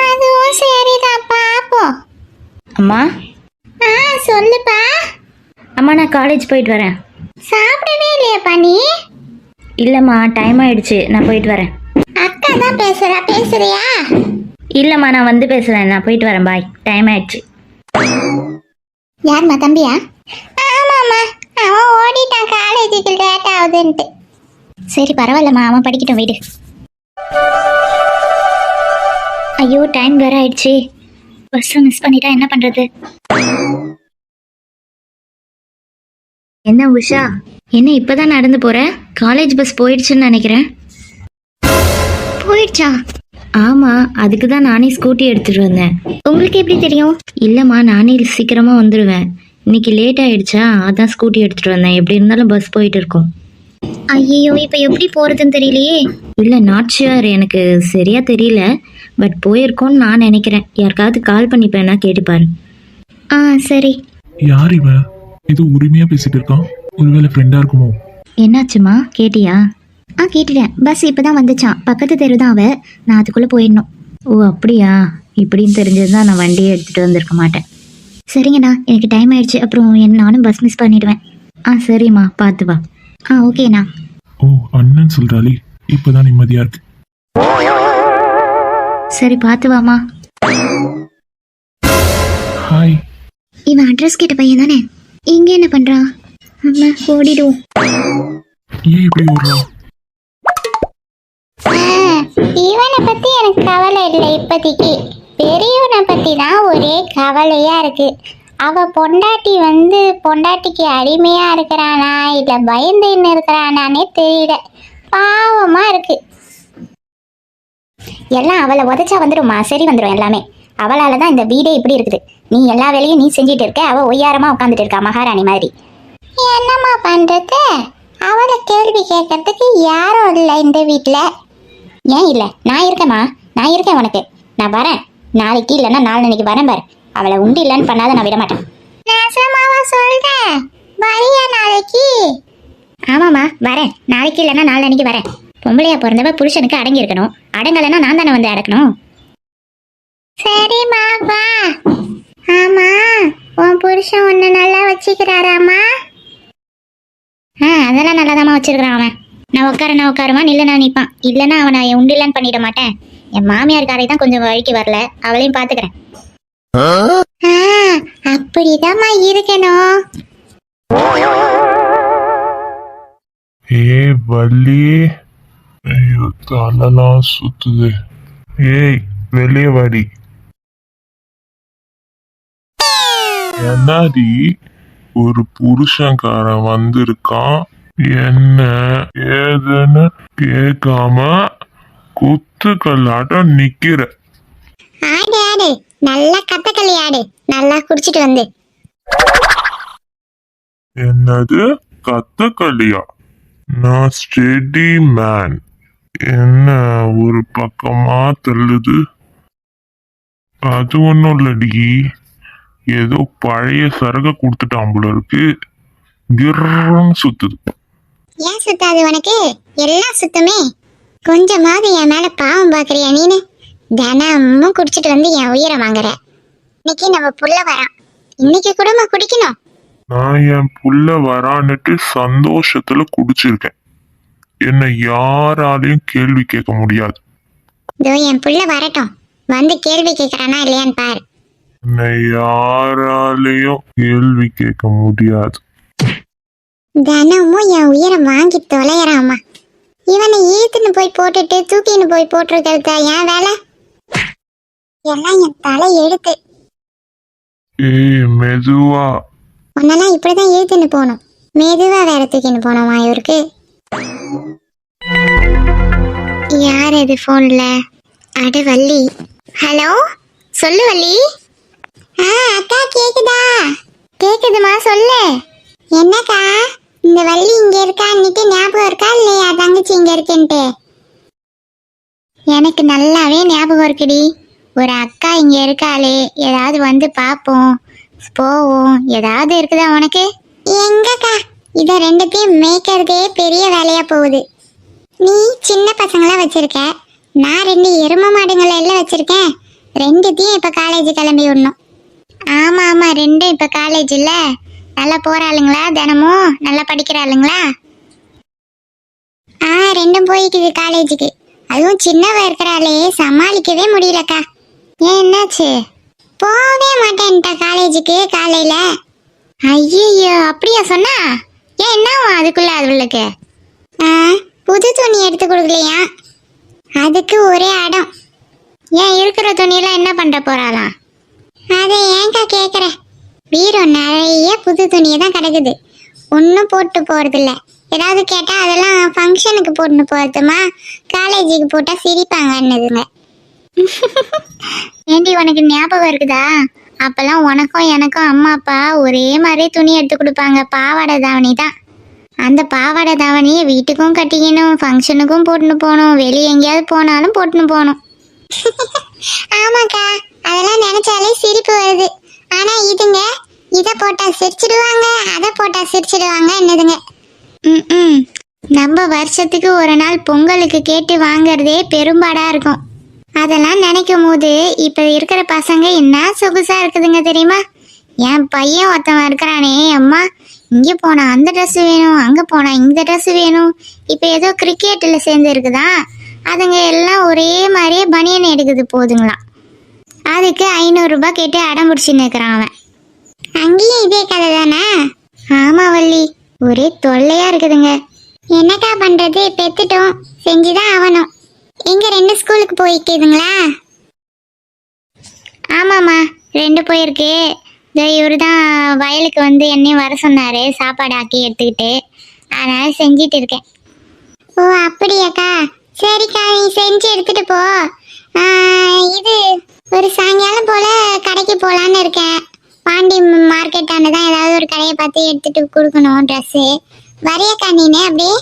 அதுவும் சரிதான், பாப்போம். அம்மா. சொல்லுப்பா. அம்மா, நான் காலேஜ் போயிட்டு வரேன். சாப்பிடவே இல்லையாப்பா நீ? இல்லைம்மா, டைம் ஆயிடுச்சு, நான் போயிட்டு வரேன். அக்கா தான் பேசுறியா? இல்லைம்மா, நான் வந்து பேசுகிறேன். நான் போயிட்டு வரேன், பாய். டைம் ஆயிடுச்சு. யாரும்மா, தம்பியா? ஆமாம்மா, அவன் ஓடிட்டான் காலேஜுக்கு லேட் ஆகுதுன்ட்டு. சரி பரவாயில்லம்மா, அவன் படிக்கட்டும், வீடு. ஐயோ, டைம் வேற ஆயிடுச்சு. பஸ்ஸை மிஸ் பண்ணிட்டா என்ன பண்றது? என்ன உஷா, என்ன இப்பதான் நடந்து போற? காலேஜ் பஸ் போயிடுச்சுன்னு நினைக்கிறேன். போயிடுச்சா? ஆமா, அதுக்கு தான் நானே ஸ்கூட்டி எடுத்துட்டு வந்தேன். உங்களுக்கு எப்படி தெரியும்? இல்லம்மா, நானே சீக்கிரமா வந்துடுவேன். இன்னைக்கு லேட் ஆயிடுச்சா, அதான் ஸ்கூட்டி எடுத்துட்டு வந்தேன். எப்படி இருந்தாலும் பஸ் போயிட்டு இருக்கும். ஐயோ, இப்ப எப்படி போறதுன்னு தெரியலையே. இல்ல, நாட் ஷுவர், எனக்கு சரியா தெரியல. பட் போயிருக்கோன்னு நான் நினைக்கிறேன். யாருக்காவது கால் பண்ணிப்பேன்னா கேட்டுப்பாரு. சரி. யார் இவன்? இது உரிமையா பேசிட்டு இருக்கான். ஒருவேளை ஃப்ரெண்டா இருக்குமோ? என்னாச்சுமா, கேட்டியா? கேட்டுட்டேன். பஸ் இப்பதான் வந்துச்சான். பக்கத்து தெரு தான் அவ. நான் அதுக்குள்ள போயிடணும். ஓ அப்படியா? இப்படின்னு தெரிஞ்சதுதான் நான் வண்டியை எடுத்துட்டு வந்திருக்க மாட்டேன். சரிங்கண்ணா, எனக்கு டைம் ஆயிடுச்சு. அப்புறம் நானும் பஸ் மிஸ் பண்ணிடுவேன். சரிம்மா, பார்த்து வா. ஓகேண்ணா. ஓ அண்ணன் சொல்றாளே இப்பதான் நிம்மதியா இருக்கு. சரி பார்த்து வாமா. ஹாய். இவன் அட்ரஸ் கேட்ட பையன் தானே? இங்க என்ன பண்றான்? அம்மா ஓடிடுவோம். ஏன் இப்படி ஓடுறான்? இவனை பத்தி எனக்கு கவலை இல்லை இப்போதைக்கு. பெரியவனை பத்தி தான் ஒரே கவலையா இருக்கு. அவ பொண்டாட்டிக்கு அடிமையா இருக்கிறானா இல்ல பயந்துன்னு இருக்கிறானானே தெரியல. பாவமா இருக்கு. எல்லாம் அவளை உதச்சா வந்துடும்மா, சரி வந்துடும் எல்லாமே. அவளால தான் இந்த வீடே இப்படி இருக்குது. நீ எல்லா வேலையும் நீ செஞ்சுட்டு இருக்க, அவ ஒய்யாரமா உட்காந்துட்டு இருக்கா மகாராணி மாதிரி. என்னம்மா பண்றது? அவளை கேள்வி கேட்கறதுக்கு யாரும் இல்லை இந்த வீட்டுல. ஏன் இல்லை? நான் இருக்கேம்மா, நான் இருக்கேன் உனக்கு. நான் வரேன் நாளைக்கு, இல்லைன்னா நாளைக்கு வரேன் பாரு. அவளை உண்டு இல்லைன்னு பண்ணாத நான் விட மாட்டேன். நெசமாவா சொல்றேன்? வரியா நாளைக்கு? ஆமாம்மா வரேன், நாளைக்கு இல்லைன்னா நாளைக்கு வரேன். பொம்பளையா பிறந்தவ புருஷனுக்கு அடங்கி இருக்கணும், அடங்கலைன்னா நான் தானே வந்து அடக்கணும். சரிம்மா வா. ஆமா, உன் புருஷன் உன்னை நல்லா வச்சுக்கிறாராமா? அதெல்லாம் நல்லாதாம்மா வச்சிருக்கிறான் அவன். நான் உட்காருமா, நில்லுனா நிற்பான். இல்லைன்னா அவனை உண்டு இல்லைன்னு பண்ணிட மாட்டேன். என் மாமியார் காரை தான் கொஞ்சம் வழிக்கு வரல, அவளையும் பார்த்துக்கிறேன். அப்படிதாம்மா இருக்கணும். ஏ வள்ளி, ஐயோ தலைலாம் சுத்துது. ஏய் வெளியே வாடி. என்னடி ஒரு புருஷன்காரன் வந்திருக்கான், என்ன ஏதுன்னு கேட்காம குத்துக்கல்லாட்டம் நிக்கிற. ஆடு ஆடு, நல்லா கத்தக்களி ஆடு, நல்லா குடிச்சிட்டு வந்து. என்னது கத்தக்கல்லியா? நான் ஸ்டெடி மேன். என்ன ஒரு பக்கமா தள்ளுது? அது ஒன்றும் இல்லடி, ஏதோ பழைய சரக கொடுத்துட்டான் போல இருக்கு, கிர்ன்னு சுத்துது. ஏன் சுத்தாது உனக்கு? எல்லாம் சுத்தமே. கொஞ்சமாவது என் மேல பாவம் பாக்குறியா நீனு? தினமும் குடிச்சிட்டு வந்து என் உயிரை வாங்குற. இன்னைக்கு நம்ம புள்ள வரான், இன்னைக்கு கூடமா குடிக்கணும்? நான் என் புள்ள வரான்னுட்டு சந்தோஷத்துல குடிச்சிருக்கேன். என்னை யாராலையும் கேள்வி கேட்க முடியாது. இதோ என் புள்ள வரட்டும், வந்து கேள்வி கேட்கறானா இல்லையான்னு பாரு. என்னை யாராலையும் கேள்வி கேட்க முடியாது. தினமும் என் உயிரை வாங்கி தொலையறாமா. இவனை ஈத்துன்னு போய் போட்டுட்டு தூக்கின்னு போய் போட்டிருக்கிறத என் வேலை? எல்லாம் என் தலை எடுத்து. ஏய் மெதுவா. உன்னெல்லாம் இப்படிதான் இழுத்துன்னு போகணும், மெதுவா வேற தூக்கின்னு போனோமா இவருக்கு? யார் இது போன்ல? அட வள்ளி. ஹலோ, சொல்லு வள்ளி. அக்கா கேக்குதா? கேக்குதுமா, சொல்லு. என்னக்கா இந்த வள்ளி இங்க இருக்கான்னுட்டு ஞாபகம் இருக்கா இல்லையா? தங்கச்சி இங்க இருக்குன்ட்டு எனக்கு நல்லாவே ஞாபகம் இருக்குடி. ஒரு அக்கா இங்க இருக்காளே, ஏதாவது வந்து பாப்போம் போவோம், ஏதாவது இருக்குதா உனக்கு? எங்கக்கா, இத ரெண்டுத்தையும் மேய்க்கிறதே பெரிய வேலையா போகுது. நீ சின்ன பசங்களாம் வச்சிருக்க, நான் 2 எரும மாடுங்களை எல்லாம் வச்சிருக்கேன். ரெண்டுத்தையும் இப்ப காலேஜ் கிளம்பி விடணும். ஆமா ஆமா, 2 இப்ப காலேஜ் இல்ல. நல்லா போறாளுங்களா? தினமும் நல்லா படிக்கிறாளுங்களா? 2 போய்க்குது காலேஜுக்கு. அதுவும் சின்னவ இருக்கிறாளே, சமாளிக்கவே முடியலக்கா. ஏன் என்னாச்சு? போவே மாட்டேன்ட்டா காலேஜுக்கு காலையில. ஐயோ அப்படியா சொன்னா? ஏன் என்னவா அதுக்குள்ள அவளுக்கு? புது துணி எடுத்து கொடுக்கலையா, அதுக்கு ஒரே அடம். ஏன் இருக்கிற துணியெல்லாம் என்ன பண்ண போறாளாம்? அதை ஏன்க்கா கேட்குற? வீரம் நிறைய புது துணியை தான் கிடக்குது, ஒன்றும் போட்டு போறதில்ல. ஏதாவது கேட்டால் அதெல்லாம் ஃபங்க்ஷனுக்கு போட்டுன்னு போகிறதுமா, காலேஜுக்கு போட்டால் சிரிப்பாங்கன்னுதுங்க. ஏண்டி உனக்கு ஞாபகம் இருக்குதா? அப்பெல்லாம் உனக்கும் எனக்கும் அம்மா அப்பா ஒரே மாதிரி துணி எடுத்து கொடுப்பாங்க, பாவாடை தாவணி தான். அந்த பாவாடை தாவணியை வீட்டுக்கும் கட்டிக்கணும், ஃபங்க்ஷனுக்கும் போட்டுன்னு போகணும், வெளியே எங்கேயாவது போனாலும் போட்டுன்னு போகணும். ஆமாக்கா, அதெல்லாம் நினைச்சாலே சிரிப்பு வருது. ஆனா இதுங்க இதை போட்டா சிரிச்சிடுவாங்க, அதை போட்டா சிரிச்சிடுவாங்க என்னதுங்க. நம்ம வருஷத்துக்கு ஒரு நாள் பொங்கலுக்கு கேட்டு வாங்கறதே பெரும்பாடா இருக்கும். அதெல்லாம் நினைக்கும் போது இப்ப இருக்கிற பசங்க என்ன சொகுசா இருக்குதுங்க தெரியுமா? என் பையன் ஒருத்தவன் இருக்கிறானே, அம்மா இங்கே போனால் அந்த ட்ரெஸ் வேணும், அங்கே போனால் இந்த ட்ரெஸ் வேணும். இப்போ ஏதோ கிரிக்கெட்டில் சேர்ந்து இருக்குதா, அதுங்க எல்லாம் ஒரே மாதிரியே பனியன் எடுக்குது போதுங்களாம். அதுக்கு 500 ரூபாய் கேட்டு அடம் பிடிச்சின்னு இருக்கிறான் அவன். அங்கேயும் இதே கதை தானே? ஆமாம் வள்ளி, ஒரே தொல்லையாக இருக்குதுங்க. என்னக்கா பண்ணுறது, பெற்றுட்டோம், செஞ்சுதான் ஆகணும். எங்கே 2 ஸ்கூலுக்கு போய்க்குதுங்களா? ஆமாம்மா 2 போயிருக்கு. இவர் தான் வயலுக்கு வந்து என்னையும் வர சொன்னார், சாப்பாடு ஆக்கி எடுத்துக்கிட்டு. அதனால் செஞ்சிட்டு இருக்கேன். ஓ அப்படியாக்கா, சரிக்கா நீ செஞ்சு எடுத்துகிட்டு போ. இது ஒரு சாயங்காலம் போல் கடைக்கு போகலான்னு இருக்கேன். பாண்டி மார்க்கெட்டான தான் ஏதாவது ஒரு கடையை பார்த்து எடுத்துகிட்டு கொடுக்கணும் ட்ரெஸ்ஸு. வரையக்கா நீனே அப்படியே?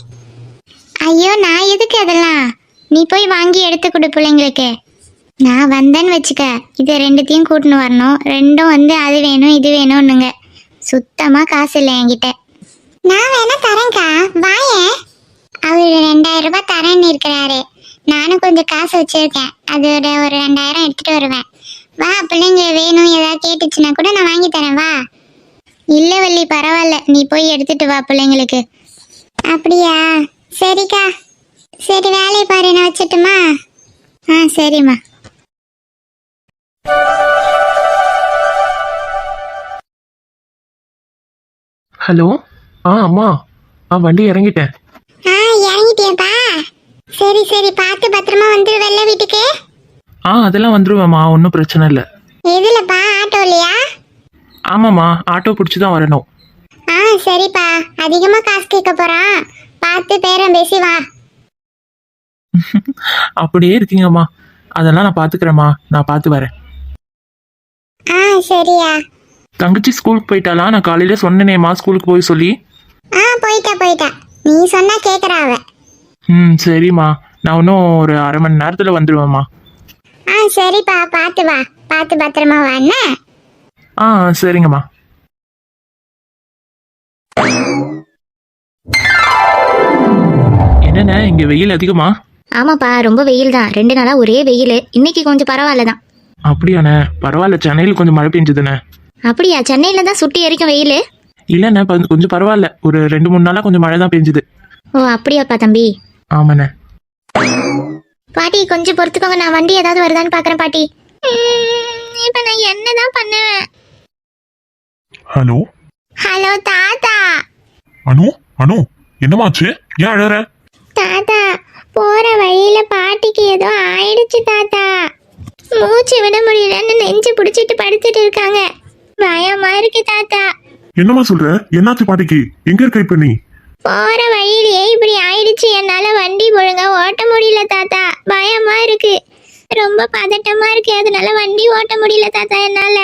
ஐயோ நான் எதுக்கு அதெல்லாம், நீ போய் வாங்கி எடுத்து கொடு பிள்ளைங்களுக்கு. நான் வந்தேன்னு வச்சுக்க, இது 2த்தையும் கூட்டின்னு வரணும். 2ம் வந்து அது வேணும் இது வேணும்னுங்க. சுத்தமாக காசு இல்லை என்கிட்ட. நான் வேணா தரேன்க்கா, வாயேன். அவர் 2000 ரூபாய் தரேன்னு இருக்கிறாரு. நானும் கொஞ்சம் காசு வச்சிருக்கேன், அதோட ஒரு 2000 எடுத்துகிட்டு வருவேன். வா, பிள்ளைங்க வேணும் ஏதாவது கேட்டுச்சுன்னா கூட நான் வாங்கி தரேன், வா. இல்லை வள்ளி பரவாயில்ல, நீ போய் எடுத்துட்டு வா பிள்ளைங்களுக்கு. அப்படியா, சரிக்கா. சரி வேலையை பாரு, நான் வச்சுட்டுமா? சரிம்மா. ஹலோ. அம்மா, வண்டி இறங்கிட்டேன். இறங்கிட்டியாப்பா? சரி சரி, பார்த்து பத்திரமா வந்துருவல்ல வீட்டுக்கு? அதெல்லாம் வந்துருவேம்மா, ஒன்றும் பிரச்சனை இல்லை. எதுலப்பா, ஆட்டோலையா? ஆமாம்மா, ஆட்டோ பிடிச்சி தான் வரணும். சரிப்பா, அதிகமா காசு கேட்க போறான், பார்த்து பேரம் பேசி வா. அப்படியே இருக்கீங்கம்மா, அதெல்லாம் நான் பார்த்துக்கிறேம்மா, நான் பார்த்து வரேன். சரியா. தங்கச்சி ஸ்கூலுக்கு போயிட்டாளா? நான் காலையில சொன்னேனேம்மா ஸ்கூலுக்கு போய் சொல்லி. போயிட்டா, நீ சொன்னா கேட்குறா அவ. சரிம்மா, நான் இன்னும் ஒரு அரை மணி நேரத்தில் வந்துடுவேம்மா. சரிப்பா, பார்த்து வா, பார்த்து பத்திரமா வா என்ன? சரிங்கம்மா. என்னண்ணே, இங்க வெயில் அதிகமா? ஆமாப்பா, ரொம்ப வெயில் தான். 2 நாளா ஒரே வெயில். இன்னைக்கு கொஞ்சம் பரவாயில்ல தான். அப்படியாண்ணே, பரவாயில்ல. சென்னையில் கொஞ்சம் மழை பெஞ்சுதுண்ணே. அப்படியா? சென்னையில தான் சுட்டி எரிக்கும் வெயில். இல்லைண்ணே, கொஞ்சம் பரவாயில்ல. ஒரு 2-3 நாளா கொஞ்சம் மழை தான் பெஞ்சுது. ஓ அப்படியாப்பா தம்பி? ஆமாண்ணே. பாட்டி கொஞ்சம் பொறுத்துக்கோங்க, நான் வண்டி ஏதாவது வருதான்னு பாக்குறேன் பாட்டி. இப்ப நான் என்னதான் பண்ணுவேன்? ஹலோ ஹலோ தாத்தா. அனு என்னமாச்சு, ஏன் அழற? தாத்தா, போற வழியில பாட்டிக்கு ஏதோ ஆயிடுச்சு தாத்தா. மூச்சு விட முடியலன்னு நெஞ்சு பிடிச்சிட்டு படுத்துட்டு இருக்காங்க. பயமா இருக்கு தாத்தா. என்னமா சொல்ற, என்னாச்சு பாட்டிக்கு? எங்க இருக்க இப்ப நீ? போற வழியிலேயே இப்படி ஆயிடுச்சு, என்னால வண்டி ஒழுங்கா ஓட்ட முடியல தாத்தா. பயமா இருக்கு, ரொம்ப பதட்டமா இருக்கு, அதனால வண்டி ஓட்ட முடியல தாத்தா என்னால.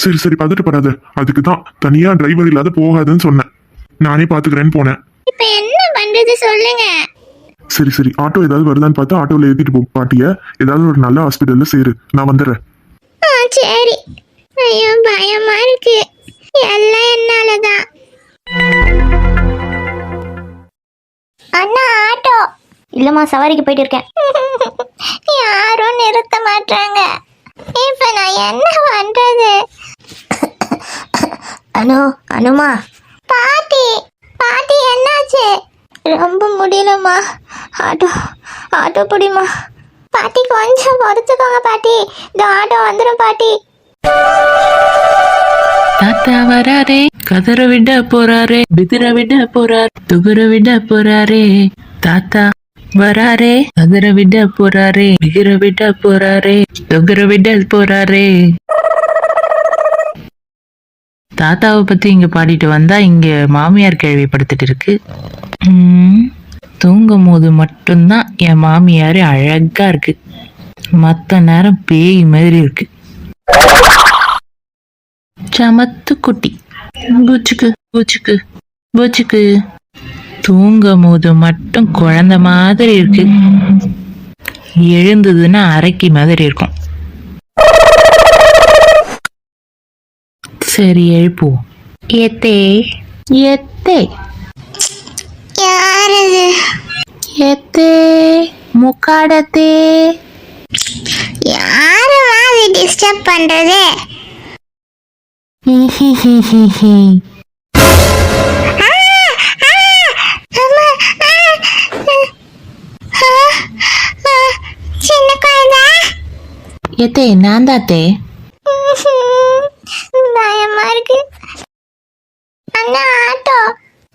சரி பதட்டப்படாத, அதுக்கு தான் தனியா டிரைவர் இல்லாத போகாதுன்னு சொன்னேன். நானே பாத்துக்கிறேன்னு போனேன். இப்ப என்ன பண்றது சொல்லுங்க. சரி ஆட்டோ ஏதாவது வருதான்னு பார்த்து ஆட்டோல ஏத்திட்டு போ பாட்டிய. ஏதாவது ஒரு நல்ல ஹாஸ்பிட்டல்ல சேரு, நான் வந்துடுறேன். சரி. ஐயோ பயமா இருக்கு, எல்லாம் என்னாலதான். அண்ணா ஆட்டோ. இல்லம்மா, சவாரிக்கு போயிட்டு இருக்கேன். யாரும் நிறுத்த மாட்டாங்க, இப்ப நான் என்ன பண்றது? அனுமா. பாட்டி என்னாச்சு? ரொம்ப முடியலம்மா, ஆட்டோ பிடிமா. பாட்டி கொஞ்சம் பொறுத்துக்கோங்க பாட்டி, இந்த ஆட்டோ வந்துடும் பாட்டி. தாத்தா வராரே, கதற விட போறாரே, பிதிர விட போறார், துகுர விட போறாரே. தாத்தா வராரே, கதற விட போறாரே, பிகிர விட போறாரே, துகுர விட போறாரே. தாத்தாவை பத்தி இங்க பாடிட்டு வந்தா இங்க மாமியார் கேள்வி படுத்துட்டு இருக்கு. தூங்கும் போது மட்டும்தான் என் மாமியார் அழகா இருக்கு, மத்த நேரம் பேய் மாதிரி இருக்கு. சமத்து குட்டி பூச்சுக்கு பூச்சுக்கு பூச்சுக்கு. தூங்கும் போது மட்டும் குழந்தை மாதிரி இருக்கு, எழுந்ததுன்னா அரக்கி மாதிரி இருக்கும். சரி எழுப்புவோம். ஏத்தே ஏத்தே யாரது? ஏத்தே முக்காடத்தே. யாருமா அது டிஸ்டர்ப் பண்றது? He he he he he. ஏத்தே நான் தாத்தே. பயமா இருக்கு. அண்ணா ஆட்டோ.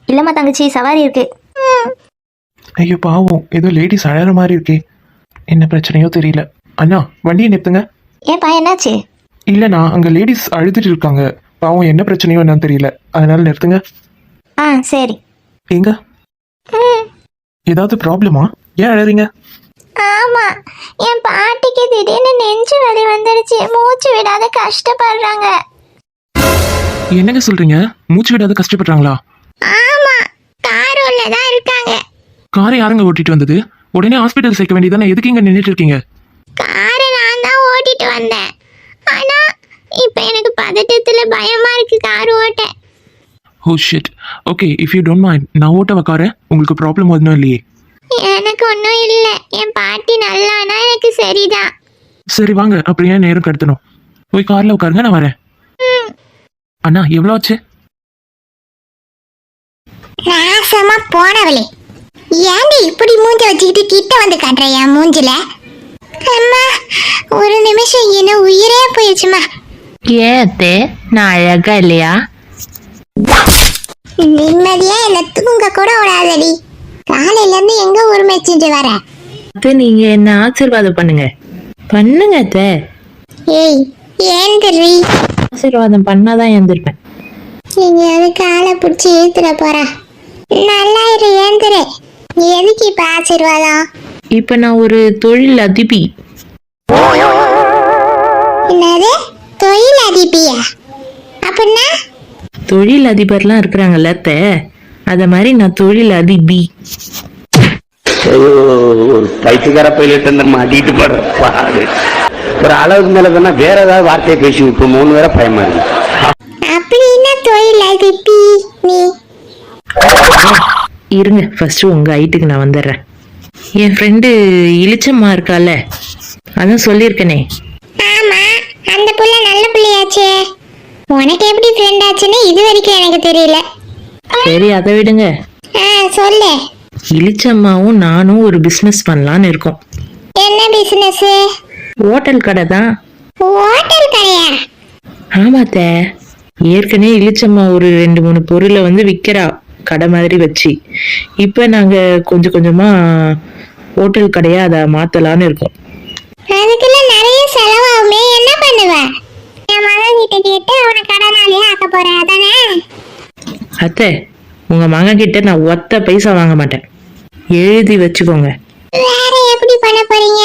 இல்லம்மா தங்கச்சி, சவாரி இருக்கு. ஐயோ பாவம், ஏதோ லேடிஸ் அழற மாதிரி இருக்கே. என்ன பிரச்சனையோ தெரியல. அண்ணா வண்டியை நிறுத்துங்க. ஏன்பா என்னாச்சு? இல்லைண்ணா, அங்கே லேடிஸ் அழுதுட்டு இருக்காங்க. பாவம் என்ன பிரச்சனையோ என்னன்னு தெரியல, அதனால நிறுத்துங்க. ஆ சரி. எங்க ஏதாவது ப்ராப்ளமா? ஏன் அழறீங்க? ஆமா, என் பாட்டிக்கு திடீர்னு நெஞ்சு வலி வந்துடுச்சு. மூச்சு விடாத கஷ்டப்படுறாங்க. என்னங்க சொல்றீங்க? மூச்சு விடாத கஷ்டப்படுறாங்களா? ஆமா, காரோல தான் இருக்காங்க. காரை யாருங்க ஓட்டிட்டு வந்தது? உடனே ஹாஸ்பிட்டல் சேர்க்க வேண்டியதானே, எதுக்கு இங்க நின்றுட்டு இருக்கீங்க? காரை நான் தான் ஓட்டிட்டு வந்தேன். ஆனா இப்ப எனக்கு பதட்டத்துல பயமா இருக்கு கார் ஓட்ட. Oh shit. Okay, if you don't mind, நான் ஓட்ட காரை. உங்களுக்கு ப்ராப்ளம் ஒன்றும் இல்லையே? எனக்கு ஒன்றும் இல்லை. என் பாட்டி நல்லானா எனக்கு சரிதான். சரி வாங்க, அப்படியே நேரம் கடத்தணும். போய் கார்ல உட்காருங்க, நான் வரேன். அண்ணா எவ்வளோ ஆச்சு? நாசமா போனவளே, ஏன்டி இப்படி மூஞ்ச வச்சுக்கிட்டு கிட்ட வந்து காட்டுற என் மூஞ்சில? அம்மா, ஒரு நிமிஷம் என்ன உயிரே போயிடுச்சுமா. ஏன் அத்தே, நான் அழகா இல்லையா? நிம்மதியா என்ன தூங்க கூட விடாதடி. காலையில இருந்து எங்க உரிமைச்சிட்டு வர? அத்தை நீங்க என்ன ஆசீர்வாதம் பண்ணுங்க. பண்ணுங்க அத்தை. ஏய், ஏன் தெரியி? ஆசீர்வாதம் பண்ணாதான் எழுந்திருப்பேன். நீங்க அது காலை பிடிச்சி இழுத்துட போற. நல்லா இரு, ஏந்திரு. எதுக்கு இப்ப ஆசீர்வாதம்? இப்ப நான் ஒரு தொழில் அதிபி. என்னது தொழில் அதிபியா? அப்படின்னா தொழில் அதிபர்லாம் இருக்கிறாங்கல்ல அத்தை, அத மாதிரி நான் தொழில் அதிபி. ஒரு பைத்துக்கார பையிலிட்டு இந்த மாட்டிட்டு போற பாடு. ஒரு அளவுக்கு மேல தானே வேற ஏதாவது வார்த்தையை பேசி விட்டுமோன்னு வேற பயமா இருக்கு. அப்படின்னா தொழில் அதிபி நீ? இருங்க, ஃபர்ஸ்ட் உங்க ஹைட்டுக்கு நான் வந்துடுறேன். என் ஃப்ரெண்டு இளிச்சம்மா இருக்கால, அதான் சொல்லியிருக்கனே. ஆமா, அந்த புள்ள நல்ல புள்ளையாச்சே. உனக்கு எப்படி ஃப்ரெண்ட் ஆச்சுன்னு இது வரைக்கும் எனக்கு தெரியல. சரி அதை விடுங்க. சொல்லு. இளிச்சம்மாவும் நானும் ஒரு பிசினஸ் பண்ணலான்னு இருக்கோம். என்ன பிசினஸ்? ஹோட்டல் கடை தான். ஹோட்டல் கடையா? ஆமாத்த, ஏற்கனவே இளிச்சம்மா ஒரு 2-3 பொருளை வந்து விற்கிறா கடை மாதிரி வச்சு. இப்போ நாங்கள் கொஞ்சம் கொஞ்சமாக ஹோட்டல் கடையாக அதை மாற்றலான்னு இருக்கோம். அதுக்குள்ள நிறைய செலவாகுமே, என்ன பண்ணுவ? என் மகன் கிட்ட கேட்டு அவனை கடனாலே ஆக்க போற அதானே? அத்தை, உங்கள் மகன் கிட்ட நான் ஒத்த பைசா வாங்க மாட்டேன், எழுதி வச்சுக்கோங்க. வேற எப்படி பண்ண போறீங்க?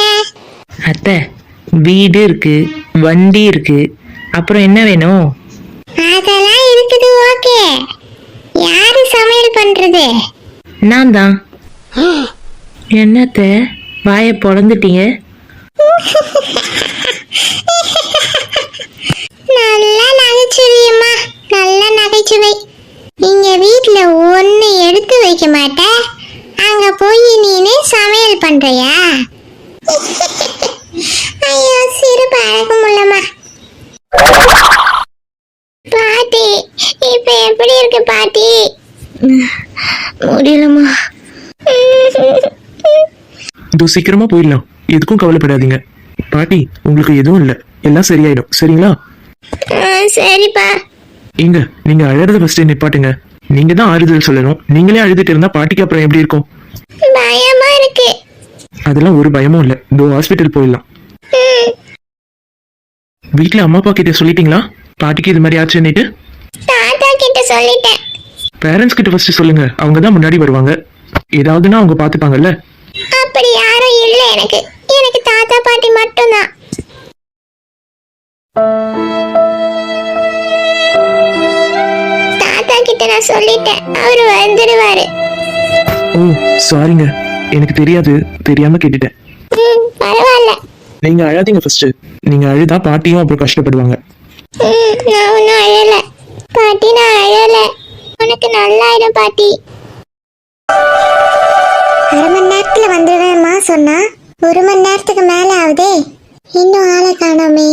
அத்தை, வீடு இருக்கு, வண்டி இருக்கு, அப்புறம் என்ன வேணும்? அதெல்லாம் இருக்குது, ஓகே. யாரு சமையல் பண்றது? நான் தான். என்னத்த வாயை பொழந்துட்டீங்க? நல்ல நகைச்சுவையம்மா, நல்ல நகைச்சுவை. நீங்க வீட்ல ஒண்ணு எடுத்து வைக்க மாட்ட, அங்க போய் நீனே சமையல் பண்றியா? ஐயோ, சிரிப்பு அழகு முள்ளம்மா. பாட்டி, இப்ப எப்படி இருக்கு பாட்டி? முடியலம்மா. இதோ சீக்கிரமா போயிடலாம், எதுக்கும் கவலைப்படாதீங்க. பாட்டி, உங்களுக்கு எதுவும் இல்லை, எல்லாம் சரியாயிடும். சரிங்களா? சரிப்பா. எங்க நீங்க அழறத ஃபர்ஸ்ட் நிப்பாட்டுங்க. நீங்க தான் ஆறுதல் சொல்லணும். நீங்களே அழுதுட்டு இருந்தா பாட்டிக்கு அப்புறம் எப்படி இருக்கும்? பயமா இருக்கு. அதெல்லாம் ஒரு பயமும் இல்லை, இதோ ஹாஸ்பிட்டல் போயிடலாம். வீட்டுல அம்மா அப்பா கிட்ட சொல்லிட்டீங்களா பாட்டிக்கு இது மாதிரி ஆச்சுன்னுட்டு? தாத்தா கிட்ட சொல்லிட்டேன். பேரண்ட்ஸ் கிட்ட ஃபர்ஸ்ட் சொல்லுங்க, அவங்க தான் முன்னாடி வருவாங்க. ஏதாவதுன்னா அவங்க பாத்துப்பாங்கல்ல. அப்படி யாரும் இல்ல எனக்கு. எனக்கு தாத்தா பாட்டி மட்டும்தான். தாத்தா கிட்ட நான் சொல்லிட்டேன், அவரு வந்துடுவாரு. ஓ சாரிங்க, எனக்கு தெரியாது, தெரியாம கேட்டுட்டேன். பரவாயில்ல. நீங்க அழாதீங்க ஃபர்ஸ்ட். நீங்க அழுதா பாட்டியும் அப்புறம் கஷ்டப்படுவாங்க. நான் ஒன்னும் அழல பாட்டி, நான் அழல. உனக்கு நல்லாயிடும் பாட்டி. 1/2 மணி நேரத்துல வந்துடுவேம்மா சொன்னா, 1 மணி நேரத்துக்கு மேல ஆகுதே, இன்னும் ஆளை காணோமே.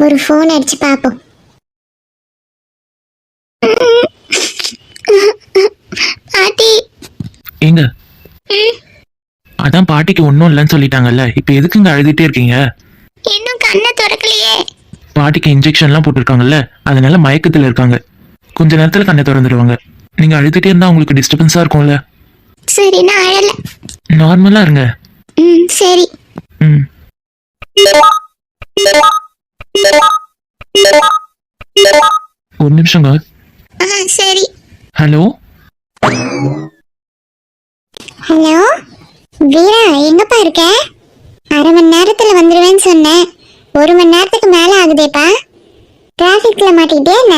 ஒரு போன் அடிச்சு பாப்போம். பாட்டி. ஏங்க, அதான் பாட்டிக்கு ஒன்றும் இல்லைன்னு சொல்லிட்டாங்கல்ல, இப்போ எதுக்குங்க அழுதுட்டே இருக்கீங்க? இன்னும் கண்ணை திறக்கலையே. பாட்டிக்கு இன்ஜெக்ஷன்லாம் போட்டிருக்காங்கல்ல, அதனால மயக்கத்துல இருக்காங்க. கொஞ்ச நேரத்துல கண்ணை திறந்துடுவாங்க. நீங்க அழுதுட்டே இருந்தா உங்களுக்கு டிஸ்டர்பன்ஸா இருக்கும்ல. சரி, நான் அழல. நார்மலா இருங்க. ம், சரி. ம். ஒரு நிமிஷங்க. சரி. ஹலோ ஹலோ வீரா, எங்கப்பா இருக்க? அரை மணி நேரத்துல வந்துடுவேன்னு சொன்னேன். 1 மணி நேரத்துக்கு மேல ஆகுதேப்பா. டிராஃபிக்ல மாட்டிக்கிட்டே என்ன?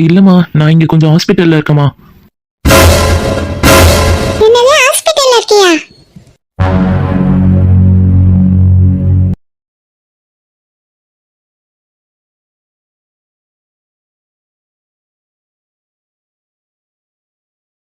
இல்லம்மா, நான் இங்க கொஞ்சம் ஹாஸ்பிட்டல்ல இருக்கேம்மா.